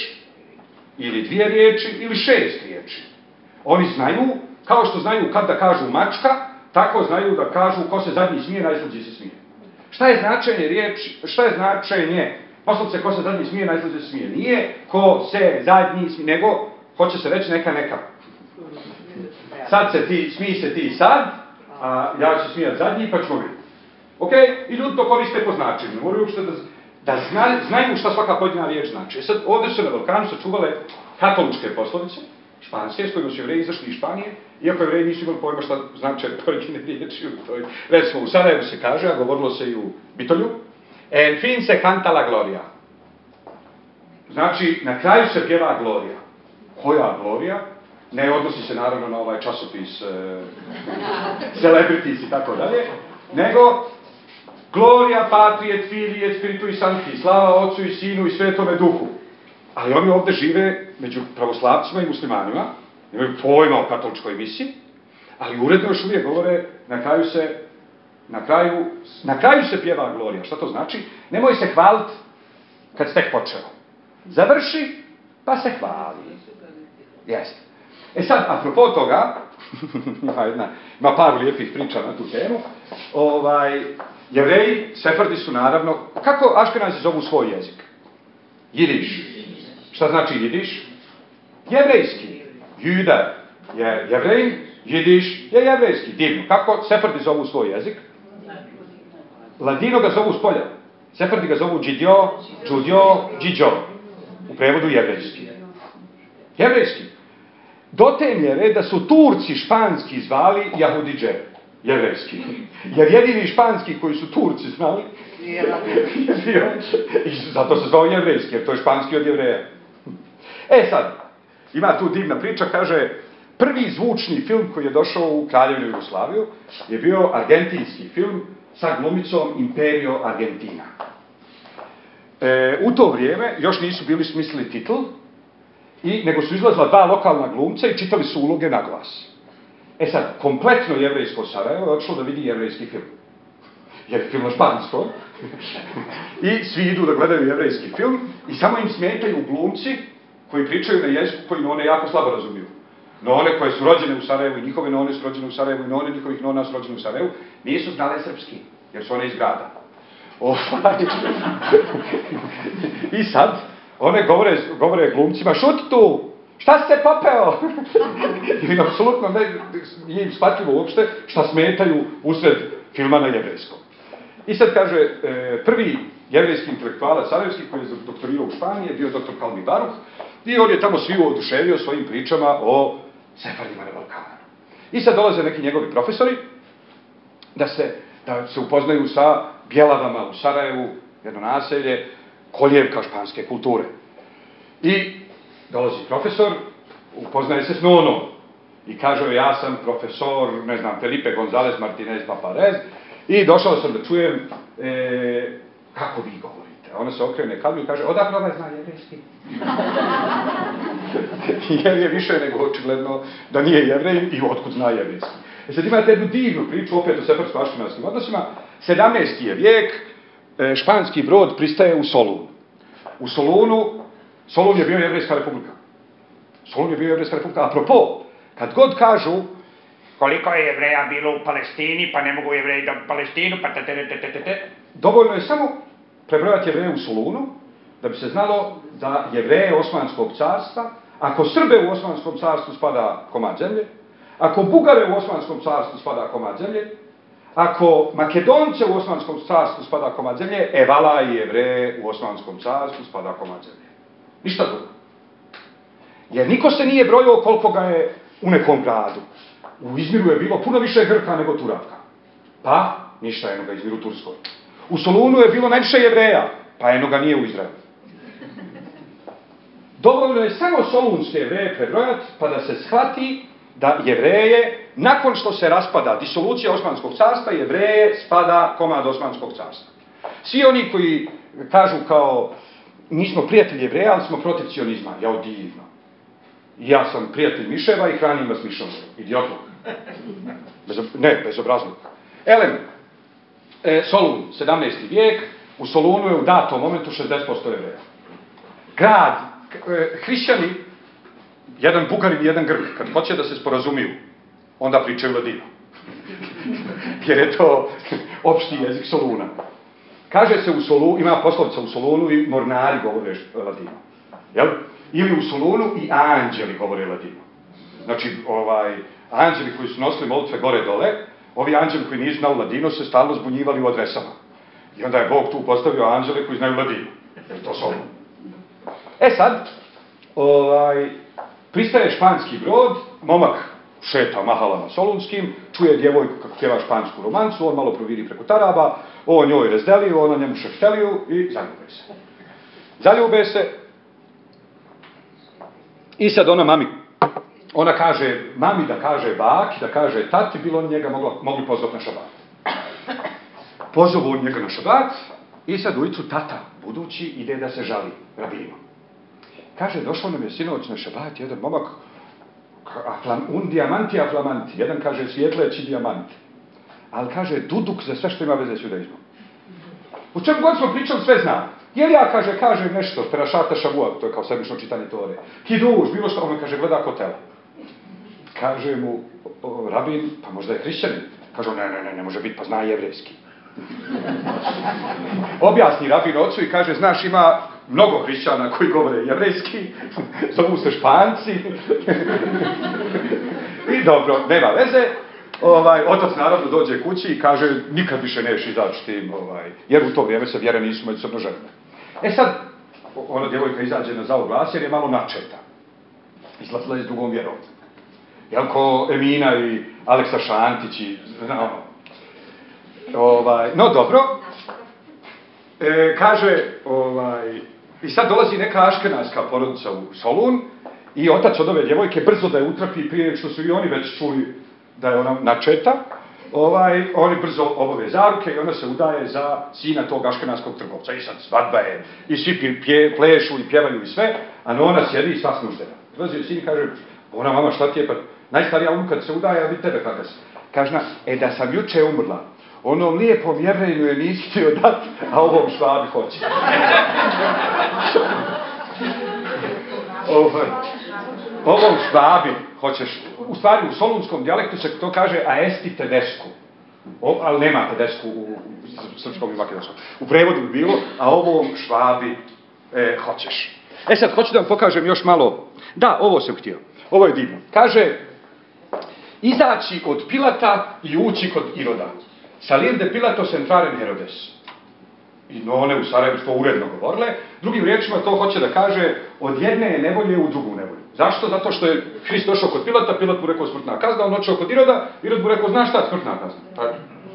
ili 2 riječi, ili 6 riječi. Oni znaju, kao što znaju kad da kažu mačka, tako znaju da kažu ko se zadnji smije, najslađi se smije. Šta je značenje riječi, šta je značenje poslovice ko se zadnji smije, najslađi se smije? Nije ko se zadnji smije, nego hoće se reći neka. Sad se ti, smij se ti sad, a ja ću smijati zadnji, pa ćemo vidjeti. Ok? I ljudi to koriste po značenju. Moraju uopšte da znaju šta svaka pojedina riječ znači. Sad, ovdje su na Balkanu sačuvale katoličke poslovice, španske, s kojima su Jevreji izašli iz Španije, iako Jevreji nisu imali pojma šta znače pojedine riječi. Recimo, u Sarajevu se kaže, a govorilo se i u Bitolju, en fin se canta la gloria. Znači, na kraju se pjeva gloria. Koja gloria? Ne odnosi se naravno na ovaj časopis Celebrities i tako dalje, nego Gloria patri et filii et spiritui sancti, slava Otcu i Sinu i Svetome Duhu. Ali oni ovdje žive među pravoslavcima i muslimanima, nemaju pojma o katoličkoj misiji, ali uredno još uvijek govore, na kraju se pjeva gloria. Šta to znači? Nemoj se hvaliti kad si tek počeo. Završi, pa se hvali. Jeste. E sad, apropo toga, ima par lijepih priča na tu temu, Jevreji, Sefardi su naravno, kako Aškenazi zovu svoj jezik? Jidiš. Šta znači jidiš? Jevrejski. Juda je Jevrej, jidiš je jevrejski. Divno. Kako Sefardi zovu svoj jezik? Ladino ga zovu s polja. Sefardi ga zovu džidjo, džudjo, džidjo. U prevodu jevrejski. Jevrejski. Do te mjere da su Turci španski zvali Jahudidže. Jevrejski. Jer jedini španski koji su Turci znali i zato se zvao jevrejski, jer to je španski od Jevreja. E sad, ima tu divna priča, kaže, prvi zvučni film koji je došao u Kraljevinu Jugoslaviju je bio argentinski film sa glumicom Imperio Argentina. U to vrijeme još nisu bili smislili titl, nego su izlazila 2 lokalna glumca i čitali su uloge na glas. E sad, kompletno jevrejsko Sarajevo je odšlo da vidi jevrejski film. Jer je film na španskom. I svi idu da gledaju jevrejski film i samo im smetaju glumci koji pričaju na jeziku koji none jako slabo razumiju. None koje su rođene u Sarajevu i njihove none su rođene u Sarajevu i none njihovih nona su rođene u Sarajevu, nisu znale srpski, jer su one iz grada. I sad, one govore glumcima, šuti tu! Šta se popeo? I apsolutno nije im shvatljivo uopšte šta smetaju usred filma na jevrejskom. I sad kaže, prvi jevrejski intelektualac sarajevski koji je doktorirao u Španiji je bio dr. Kalmi Baruh, I on je tamo svi oduševio svojim pričama o Sefardima na Balkanu. I sad dolaze neki njegovi profesori da se upoznaju sa Bjelavama u Sarajevu, jedno naselje, kolijevka španske kulture. I dolazi profesor, upoznaje se s Nonom i kaže, ja sam profesor, ne znam, Felipe González Martinez Paparez i došao sam da čujem kako vi govorite. Ona se okrene Kaliju i kaže, odakle ovaj zna jevrejski? Jer je više nego očigledno da nije jevrej i otkud zna jevrejski. Sad imate jednu divnu priču, opet o separsko-aškenadskim odnosima. 17. je vijek, španski brod pristaje u Solun. U Solun je bio Jevrejska republika. Solun je bio Jevrejska republika. Apropo, kad god kažu koliko je Jevreja bilo u Palestini, pa ne mogu Jevreji da Palestinu, pa dovoljno je samo prebrojati Jevreje u Solunu, da bi se znalo da Jevreje Osmanskog carstva, ako Srbe u Osmanskom carstvu spada komad zemlje, ako Bugare u Osmanskom carstvu spada komad zemlje, ako Makedonce u Osmanskom carstvu spada komad zemlje, evala i Jevreje u Osmanskom carstvu spada komad zemlje. Ništa drugo. Jer niko se nije brojio koliko ga je u nekom gradu. U Izmiru je bilo puno više Grka nego Turaka. Pa, ništa eno ga Izmiru u Turskoj. U Solunu je bilo najviše Jevreja, pa eno ga nije u Izraelu. Dovoljno je samo solunske Jevreje prebrojati, pa da se shvati da Jevreje, nakon što se raspada disolucija Osmanskog carstva, Jevreje spada komad Osmanskog carstva. Svi oni koji kažu kao, nismo prijatelji Jevreja, ali smo protiv cionizma. Jao, divno. Ja sam prijatelj miševa i hranim vas mišom. Idiotluk. Bezobrazluk. Elem, Solun, 17. vijek, u Solunu je u datom momentu 60% Jevreja. Grad, hrišćani, jedan Bugarin i jedan Grk, kad hoće da se sporazumiju, onda pričaju ladino. Jer je to opšti jezik Soluna. Kaže se u Solunu, ima poslovica u Solunu i mornari govore ladino. Jel? Ili u Solunu i anđeli govore ladino. Znači, anđeli koji su nosili molitve gore dole, ovi anđeli koji nisu znali ladino se stalno zbunjivali u adresama. I onda je Bog tu postavio anđele koji znaju ladino. Jer to Solun. E sad, pristaje španski brod, momak šeta mahalama solunskim, čuje djevojku kako pjeva špansku romancu, on malo proviri preko taraba, on njoj razdelio, ona njemu šefteliju i zaljube se. I sad ona kaže mami da kaže baki, da kaže tati, bilo on njega mogli pozvati na šabat. Pozovu on njega na šabat i sad ulicu tata, budući, ide da se žali rabinu. Kaže, došao nam je sinoć na šabat jedan momak, un diamanti a flamanti, jedan kaže svjetleći dijamanti, ali kaže duduk za sve što ima veze s judaizmom. U čemu god smo pričali, sve zna. Jer ja, kaže nešto, perašata šavuat, to je kao sebično čitanje Tore. Kiduš, bilo što, on kaže, gleda kotela. Kaže mu, rabin, pa možda je hrišćanin. Kaže, ne može biti, pa zna jevrejski. Objasni rabin ocu i kaže, znaš, ima mnogo hrišćana koji govore jevrejski, zovu se Španci. I dobro, nema veze. Otac naravno dođe kući i kaže, nikad više neš izaći tim, jer u to vrijeme se vjere nisu međusobno ženile. E sad, ona djevojka izađe na zaoglas jer je malo načeta. Izlazila je s drugom vjerom. Jel ko Emina i Aleksa Šantić i no dobro. Kaže, i sad dolazi neka aškenaska porodica u Solun i otac od ove djevojke brzo da je utrpi prije što su i oni već čuli da je ona načeta, oni brzo obave zaruke i ona se udaje za sina tog aškenaskog trgovca. I sad svadba je, i svi plešu i pjevaju i sve, a ona sjedi i sva snuždena. Dolazi sin i kaže, ona mama šta ti je, pa najstarija unuka kad se udaje, a vidi tebe kakav si. Kaže, da sam juče umrla. Onom lijepom jevrejnu je nisi htio dat, a ovom švabi hoće. Ovom švabi hoćeš, u stvari u solunskom dijalektu se to kaže a esti tedesku. Ali nema tedesku u srpskom i makedonskom. U prevodu bi bilo, a ovom švabi hoćeš. E sad, hoću da vam pokažem još malo. Da, ovo sam htio. Ovo je divno. Kaže, izaći od Pilata i ući kod Iroda. Salir de Pilatos entraren Herodes. I one u Sarajevu to uredno govorile. Drugim riječima to hoće da kaže, od jedne nevolje u drugu nevolju. Zašto? Zato što je Hrist došao kod Pilata, Pilat mu rekao smrtna kazna, on odšao kod Iroda, Irod mu rekao, znaš šta, smrtna kazna.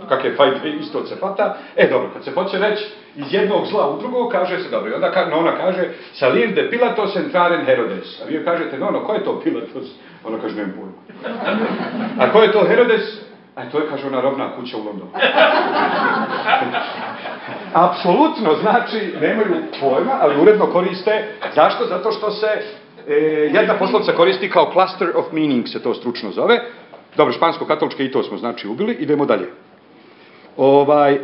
Kak je fajt isto od se fata. Dobro, kad se hoće reći iz jednog zla u drugo, kaže se, dobro, i onda Nona kaže, salir de Pilatos entraren Herodes. A vi kažete, Nono, ko je to Pilatos? Ona kaže, nemam pojma. A ko je to Herodes? A to je, kaže, ona robna kuća u Londonu. Apsolutno, znači, nemaju pojma, ali uredno koriste. Zašto? Zato što se jedna poslovica koristi kao cluster of meaning, se to stručno zove. Dobro, špansko-katoličke i to smo, znači, ubili. Idemo dalje.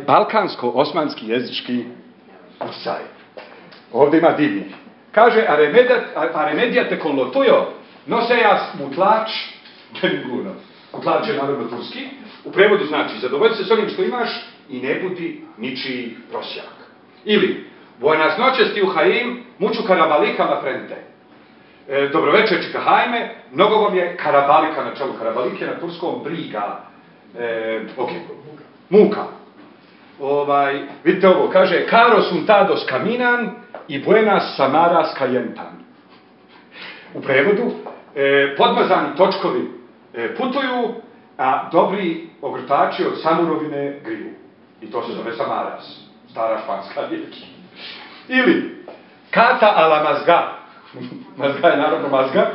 Balkansko-osmanski jezički usaj. Ovdje ima divnih. Kaže, aremedijate con lo tuyo, no seas mutlač ninguno. Mutlač je naravno turski. U prevodu znači, zadovolji se s onim što imaš i ne budi ničiji prosjak. Ili, buenas noches ti uhaim, muču karabalika na frente. Dobroveče čikahajme, mnogo vam je karabalika na čelu. Karabalik je na turskom briga. Muka. Vidite ovo, kaže, caros untados caminan i buenas samaras cayentan. U prevodu, podmazani točkovi putuju, a dobri ogrtači od samurovine griju. I to se zove samaras, stara španska riječ. Ili, kata a la mazga, mazga je naravno mazga,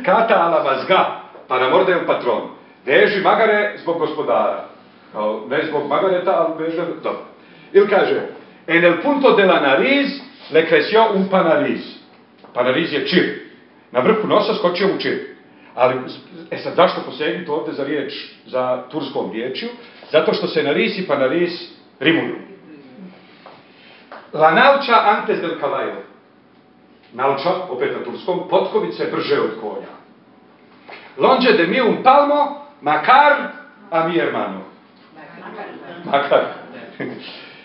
kata a la mazga, para morde un patron, veži magare zbog gospodara. Ne zbog magareta, ali veže, dobro. Ili kaže, en el punto de la nariz le creció un panariz. Panariz je čir. Na vrhu nosa skočio mu čir. Ali, sad, zašto posegnuti ovdje za riječ, za turskom riječju? Zato što se nariz i panariz rimuju. La nauča antes del caballo. Nauča, opet na turskom, potkovice brže od konja. Longe de mi un palmo, makar a mi hermano. Makar.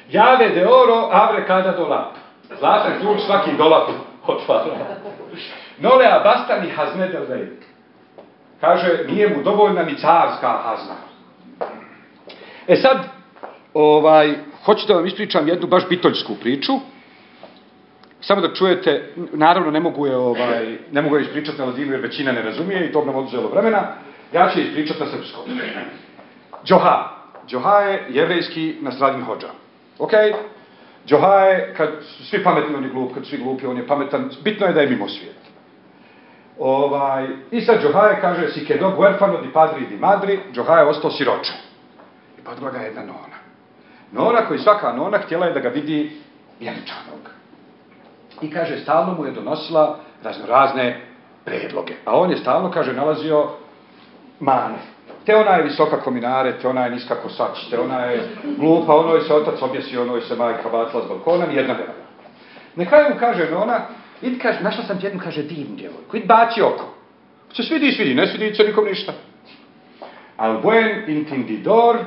Jave de oro, abre cada dolap. Zlatan ključ svaki dolap otvara. Nole abasta ni hazne del rey. Kaže, nije mu dovoljna ni carska hazna. Sad, hoću da vam ispričam jednu baš bitoljsku priču. Samo da čujete, naravno ne mogu je ispričati na ladinu jer većina ne razumije i to nam oduzelo vremena. Ja ću je ispričati na srpskom. Džoha. Džoha je jevrejski nastradin hođa. Ok? Džoha je, kad su svi pametni, on je glup, kad su svi glupi, on je pametan. Bitno je da je mimo svijet. I sad Džoha je, kaže, si quedó huérfano di padri i di madri, Džoha je ostao siročan. I padla ga jedna nona. Nona koji svaka nona htjela je da ga vidi vjenčanog. I kaže, stalno mu je donosila raznorazne predloge. A on je stalno, kaže, nalazio mane. Te ona je visoka kominare, te ona je niska kosač, te ona je glupa, onoj se otac objesio, onoj se majka bacila s balkona, nijedna ne valja. Na kraju mu kaže nona, id, kaže, našla sam ti jednu, kaže, divnu djevojku, id baci oko. Se svidi, ne svidi se nikom ništa. Al buen intendidor,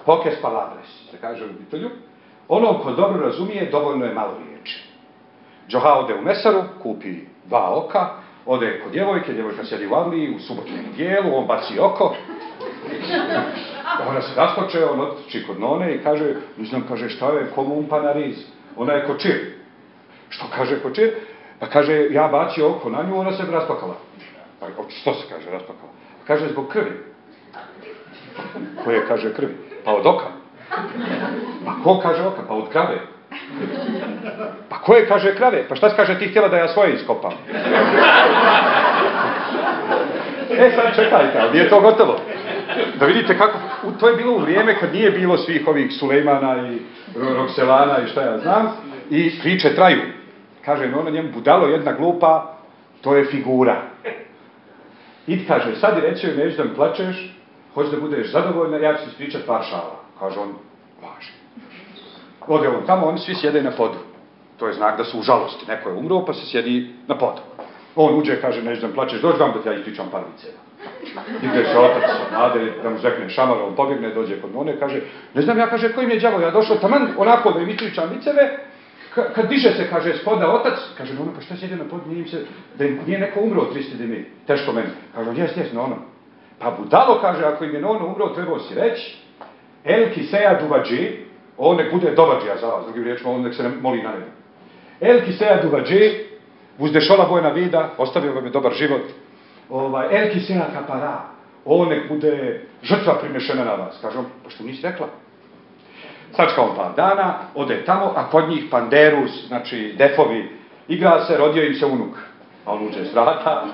pocas palabras, se kaže u Bitolju. Onom ko dobro razumije, dovoljno je malo riječi. Džoha ode u mesaru, kupi 2 oka, ode kod djevojke, djevojka sjedi u avliji, u subotnjem dijelu, on baci oko. Ona se raspoče, on otiči kod none i kaže, ne znam, kaže, šta je, komu un panariz? Ona je kočir. Što kaže kočir? Pa kaže, ja bacio oko na nju, ona se rasplakala. Pa što se kaže, rasplakala? Kaže, zbog krvi. Koje kaže krvi? Pa od oka. Pa ko kaže oka? Pa od krave. Pa koje kaže krave? Pa šta se kaže, ti htjela da ja svoje iskopam? Sad čekajte, ali nije to gotovo. Da vidite kako, to je bilo u vrijeme kad nije bilo svih ovih Sulejmana i Rokselana i šta ja znam, i priče traju. Kaže, ona njemu, budalo jedna glupa, to je figura. I kaže, sad i reći joj, neću da mi plačeš, hoćeš da budeš zadovoljna, ja ću ti ispričat par šala. Kaže on, važi. Ode on tamo, oni svi sjede na podu. To je znak da su u žalosti. Neko je umro, pa se sjedi na podu. On uđe, kaže, neću da mi plačeš, dođi vam da ti ja ispričam par viceva. Ide se otac nade, da mu zekne šamara, on pobjegne, dođe kod one, kaže, ne znam ja, kaže, koji mi je đavo, ja došao taman onako da im ispričam viceve, kad diže se, kaže, spoda otac, kaže, ono, pa šta sjede na podu, nije neko umro 300 dimi, teško meni. Kaže, jes, no ono. Pa budalo, kaže, ako im je ono umro, trebao si reći, el ki seja duvađi, on nek bude dovađija za vas, drugim riječima, on nek se ne moli na nebu. El ki seja duvađi, Vuzdešola Bojana vida, ostavio vam je dobar život. Elki sena kapara, ovo nek bude žrtva prinešena na vas. Kaže on, pa što nisi rekla? Sačka on par dana, ode tamo, a kod njih panderus, znači defovi, igra se, rodio im se unuk. A on uđe s vrata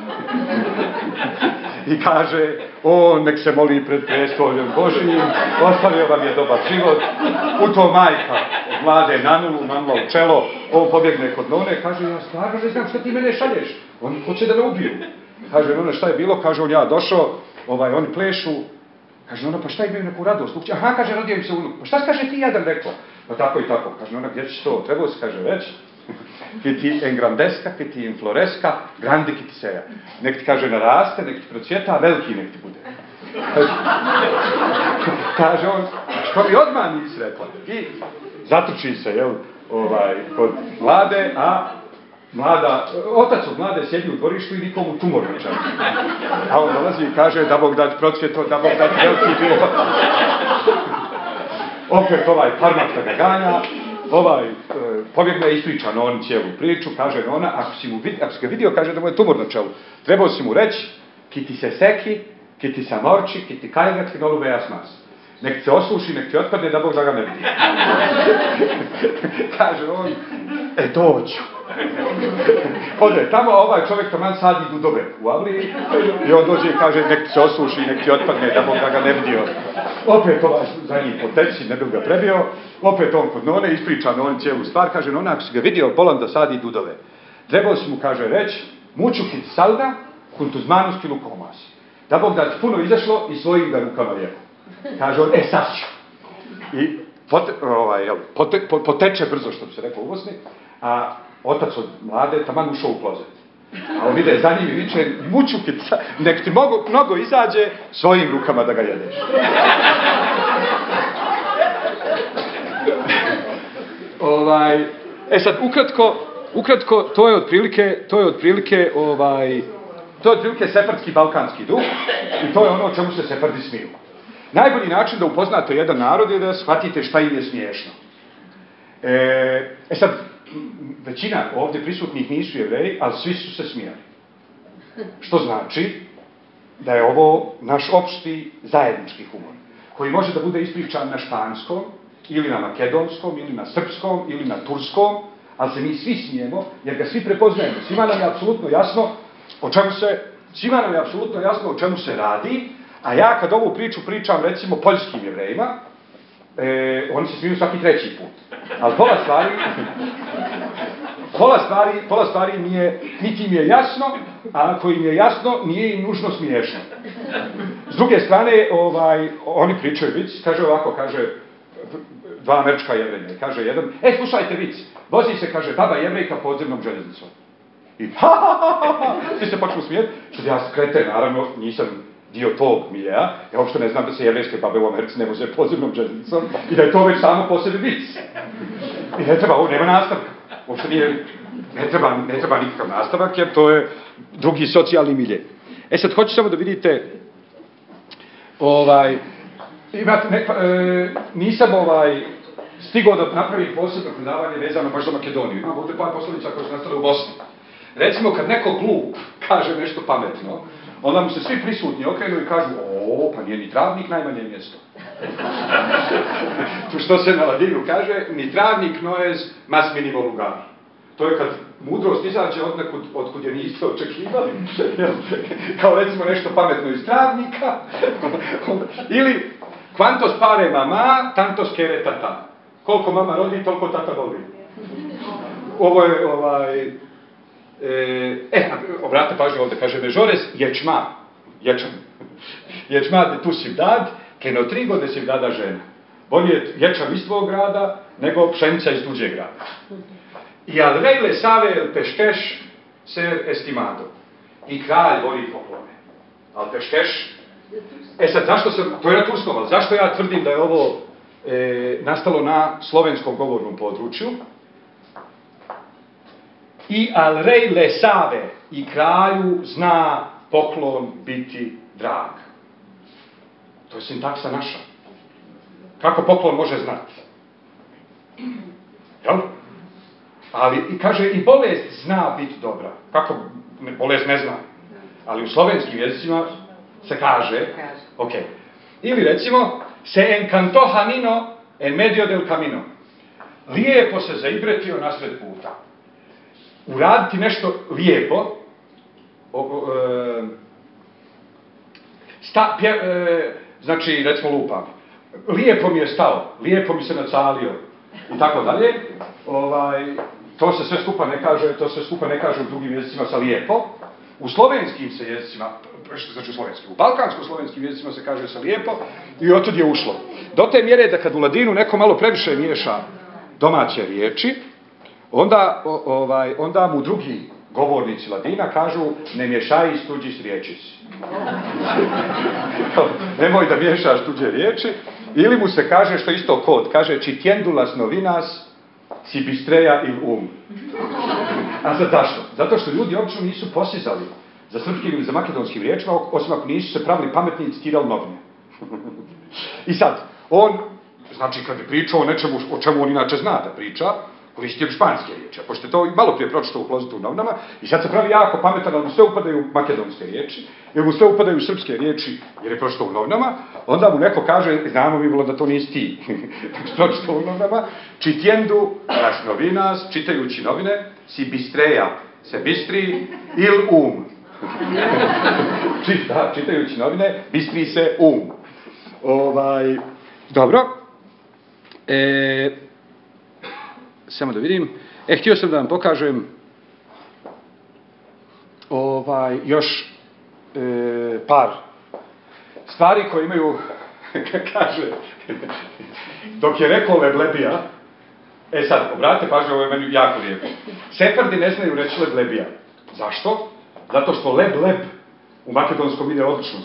i kaže, on nek se moli pred prestoljem Božijim, ostavio vam je dobar život, u to majka Vlade nanula u čelo, on pobjegne kod None, kaže, ja stvarno ne znam što ti mene šalješ, oni hoće da me ubiju. Kaže, Nona, šta je bilo? Kaže, on ja došao, oni plešu, kaže, Nona, pa šta imaju neku radost? Aha, kaže, rodio im se unuk, pa šta kaže ti jedan rekao? Pa tako i tako, kaže, Nona, gdje ćeš to? Trebao se, kaže, već. Che ti engrandeska, che ti infloreska, grande che ti seja. Nek ti kaže naraste, nek ti procvjeta, a veliki nek ti bude. Kaže on, što mi odmah nisi rekla. I zatuči se, jel, kod Vlade, a otac od Vlade sjedi u dvorištu i nikomu tumor ne čak. A on dolazi i kaže, da Bog dać procvjeto, da Bog dać veliki bio. Opet parmak da ga ganja, pobjegne ispriča Noni cijelu priču, kaže Nona, ako si ga vidio, kaže da mu je tumor na čelu. Trebao si mu reći, ki ti se seki, ki ti se morči, ki ti kajgat, ki golube jasmas. Nek se osuši, nek ti otpadne, da Bog da ga ne vidi. Kaže on, dođu. Ode, tamo ovaj čovjek taman sadi dudove u Avliji i on dođe i kaže, nek ti se osuši, nek ti otpadne, da Bog da ga ne vidio. Opet za njim poteci, ne bi ga prebio. Opet on kod None ispriča Noni cijelu stvar, kaže Nona, ako si ga vidio bolan da sadi dudove. Trebao si mu, kaže, reći, muču kit salda, kuntuzmanus kilukomas. Da Bog da ti puno izašlo i svojim ga rukama lijepo. Kaže on, sad ću. I poteče brzo, što bi se rekao u Bosni, a otac od Vlade taman ušao u klozet. A on ide za njim i viče, muču kit salda, nek ti mnogo izađe svojim rukama da ga jedeš. Sad, ukratko, to je otprilike sefardski balkanski duh i to je ono o čemu se sefardi smiju. Najbolji način da upoznate jedan narod je da shvatite šta im je smiješno. Sad, većina ovdje prisutnih nisu Jevreji, ali svi su se smijali. Što znači da je ovo naš opšti zajednički humor, koji može da bude ispričan na španskom, ili na makedonskom, ili na srpskom, ili na turskom, ali se mi svi smijemo, jer ga svi prepoznajemo. Svima nam je apsolutno jasno o čemu se radi, a ja kad ovu priču pričam, recimo, poljskim Jevrejima, oni se smiju svaki treći put. Ali pola stvari niti im je jasno, a ako im je jasno, nije im nužno smiješno. S druge strane, oni pričaju vic, kaže ovako, kaže, dva američka Jevreja, kaže jedan, slušajte vic, vozi se, kaže, baba Jevrejka podzemnom željeznicom. I svi se počnu smijeti, što ja skrete, naravno, nisam dio tog miljeja, ja uopšte ne znam da se jevrejske babe u Americi ne voze podzemnom željeznicom i da je to već samo po sebi vic. I ne treba, ovo nema nastavka. Uopšte nije, ne treba nikakav nastavak, jer to je drugi socijalni milje. Sad, hoću samo da vidite, nisam stigao da napravim posebno predavanje vezano baš za Makedoniju. Imam ovdje par poslovica koje su nastale u Bosni. Recimo, kad neko glup kaže nešto pametno, onda mu se svi prisutni okrenu i kažu, pa nije ni travnik najmanje mjesto. Tu što se na ladinu kaže, ni travnik noez mas minimo lugar. To je kad mudrost izađe odkud je niste očekivali. Kao recimo nešto pametno iz travnika. Ili, quantos pare mama, tantos kere tata. Koliko mama rodi, toliko tata voli. Ovo je, obratite pažnju ovdje, kaže Mežores, ječma de tu civdad, que no trigo de civdada žena. Bolje ječam iz tvojeg grada, nego pšenica iz tuđeg grada. I al rey le sabe el peškeš ser estimado. I kralj voli poklone. Al peškeš, sad, to je na turskom, ali zašto ja tvrdim da je ovo nastalo na slovenskom govornom području? I al rey le sabe, i kralju zna poklon biti drag. To je sintaksa naša. Kako poklon može znati? Jel? Ali, i kaže, i bolest zna biti dobra. Kako bolest ne zna? Ali u slovenskim jezicima se kaže, ok. Ili recimo, se encantó Janino en medio del camino. Lijepo se zaibretio nasred puta. Uraditi nešto lijepo, znači, recimo lupam, lijepo mi je stao, lijepo mi se nacalio i tako dalje, to se sve skupa ne kaže u drugim jezicima sa lijepo. U slovenskim se jezicima, znači u slovenskim, u balkansko-slovenskim jezicima se kaže sa lijepo i otud je ušlo. Do te mjere da kad u ladinu neko malo previše miješa domaće riječi, onda mu drugi govornici ladina kažu ne miješaj iz tuđih riječi. Nemoj da miješaš tuđe riječi. Ili mu se kaže, što isto kod, kaže čitjendu las novinas si bistreja il A zašto? Zato što ljudi obično nisu posizali za srpskim ili za makedonskim riječima, osim ako nisu se pravili pametni i citirali novine. I sad, on, znači kad bi pričao o nečemu o čemu on inače zna da priča, koristio bi španske riječi, pošto je to malo prije pročitao u Klozetu u novinama, i sad se pravi jako pametan, ali mu sve upadaju makedonske riječi, jer mu sve upadaju srpske riječi, jer je pročitao u novinama, onda mu neko kaže, znamo mi bilo da to nisi ti, pročitao u novinama, čitjendu las novinas, čitajući novine, si bistreja, se bistri, il čitajući novine, bistri se Dobro. Samo da vidim. Htio sam da vam pokažem još par stvari koje imaju, kaže, dok je rekao leblebija, sad, obratite pažnju, ovo je meni jako lijepo. Sefardi ne znaju reći leblebija. Zašto? Zato što leb u makedonskom ide odlično.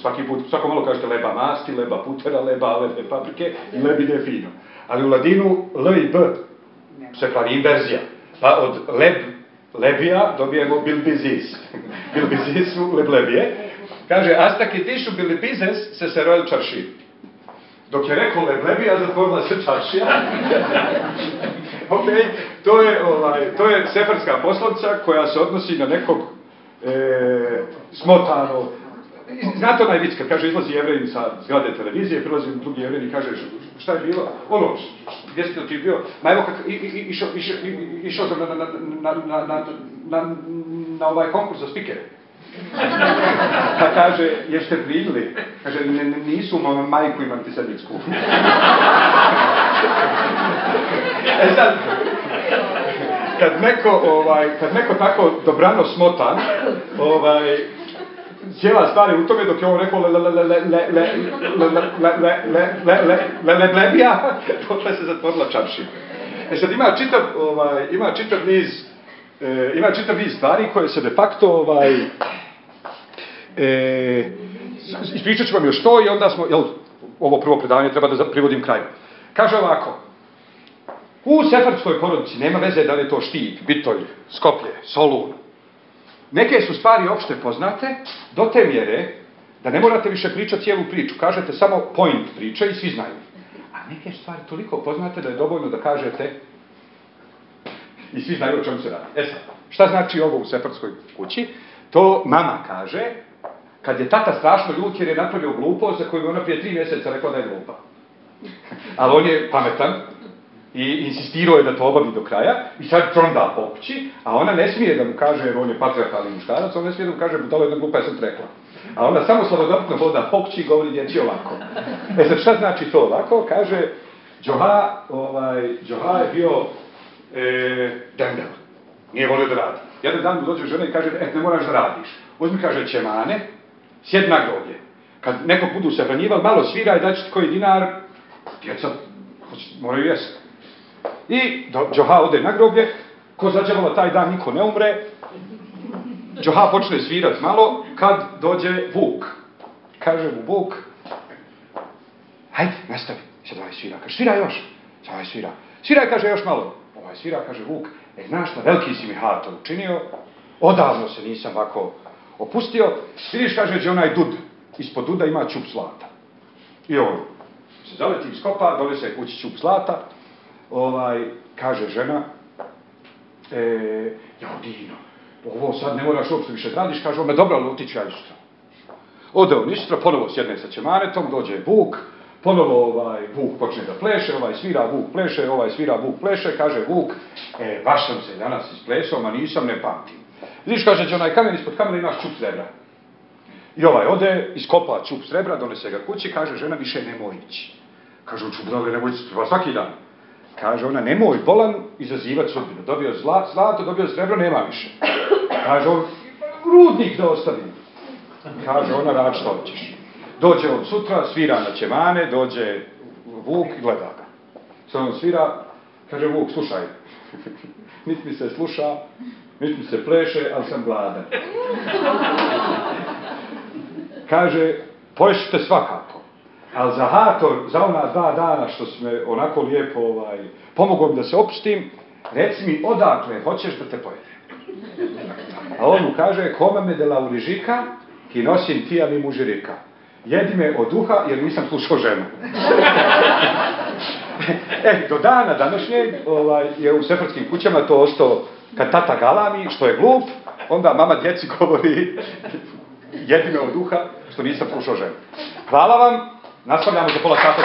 Svako malo kažete leba masti, leba putera, leba aleve paprike i leb ide fino. Ali u ladinu L i B se pravi inverzija. Pa od lebija dobijemo bilbizis. Bilbizis su leblebije. Kaže, asta ki tišu bilbizes se serojel čarši. Dok je rekao leblebija, zatvorila se čaršija. Ok, to je sefarska poslovica koja se odnosi na nekog smotano. Znate onaj vic kad kaže izlazi Jevrejin sa zgrade televizije, prilazi drugi Jevrejin i kaže šta je bilo? Gdje si ti bio? Ma evo išao sam na ovaj konkurs za spikere. Pa kaže, jeste primili? Kaže, nisu, majku imam ti sedmicku. Sad, kad neko tako dobrano smotan, cijela stvar je u tome dok je on rekao leblebija, potle se zatvorila čaršija. Sad ima čitav niz stvari koje se de facto ispričat ću vam još to i onda smo, ovo prvo predavanje treba da privodim kraju. Kaže ovako, u sefardskoj porodici nema veze da li je to Štit, Bitolj, Skoplje, Solun. Neke su stvari opšte poznate do te mjere da ne morate više pričati cijelu priču. Kažete samo point priče i svi znaju. A neke stvari toliko poznate da je dovoljno da kažete i svi znaju o čemu se radi. Sad, šta znači ovo u sefardskoj kući? To mama kaže kad je tata strašno ljut jer je napravio glupost za koju je ona prije 3 mjeseca rekla da je glupa. Ali on je pametan i insistirao je da to obavi do kraja i sad tronda po kući, a ona ne smije da mu kaže, jer on je patrijarhalni muškarac, ona ne smije da mu kaže, budalo jedna glupa, ja sam rekla. A ona samo slavodobitno hoda po kući i govori djeci ovako. Sad šta znači to ovako? Kaže, Džoha je bio dembel. Nije volio da radi. Jedan dan mu dođe žena i kaže, ne moraš da radiš. Uzmi, kaže, čemane, sjed na groblje. Kad nekog budu se hranjivali, malo sviraj, daći ti koji dinar, djeca moraju jesti. I Džoha ode na groblje, ko zađevala taj dan niko ne umre, Džoha počne svirat malo, kad dođe Vuk. Kaže mu Vuk, hajde, nastavi, sad ovaj svira. Kaže, svira još. Sad ovaj svira. Sviraj, kaže, još malo. Ovaj svira, kaže Vuk, znaš šta, veliki si mi Hato učinio, odavno se nisam ovako opustio. Vidiš, kaže, gdje onaj dud, ispod duda ima čup zlata. I on se zaleti iz kopa, donese kući čup zlata, kaže žena, Ja, Dino, ovo sad ne moraš uopšte više da radiš, kaže on me, dobro, ali otiću ja istro. Ode on istro, ponovo sjedne sa Ćemanetom, dođe Vuk, ponovo Vuk počne da pleše, ovaj svira, Vuk pleše, ovaj svira, Vuk pleše, kaže Vuk, baš sam se danas isplesao, ma nisam, ne pamtim. Vidiš, kaže, onaj kamen ispod kamena imaš čup srebra. I ovaj ode, iskopa čup srebra, donese ga kući, kaže, žena više nemoj ići. Kaže, čup srebra, nemoj ići, svaki dan. Kaže ona, nemoj bolan izazivati sudbinu. Dobio zlato, dobio srebro, nema više. Kaže on, rudnik da ostavim. Kaže ona, rad što hoćeš. Dođe on sutra, svira na Ćemane, dođe Vuk i gleda ga. Sad on svira, kaže Vuk, slušaj, niti mi se sluša, niti mi se pleše, ali sam gladan. Kaže, poješite svakako. Ali za Hator, za ona 2 dana što smo onako lijepo pomogao mi da se opustim, reci mi odakle hoćeš da te pojede. A on mu kaže, kome me de la urižika, ki nosim tija mi mužirika. Jedi me od duha jer nisam slušao ženu. Do dana današnjeg je u seferskim kućama to ostao, kad tata galami, što je glup, onda mama djeci govori, jedi me od duha što nisam slušao ženu. Hvala vam. Nastavljamo za pola sata.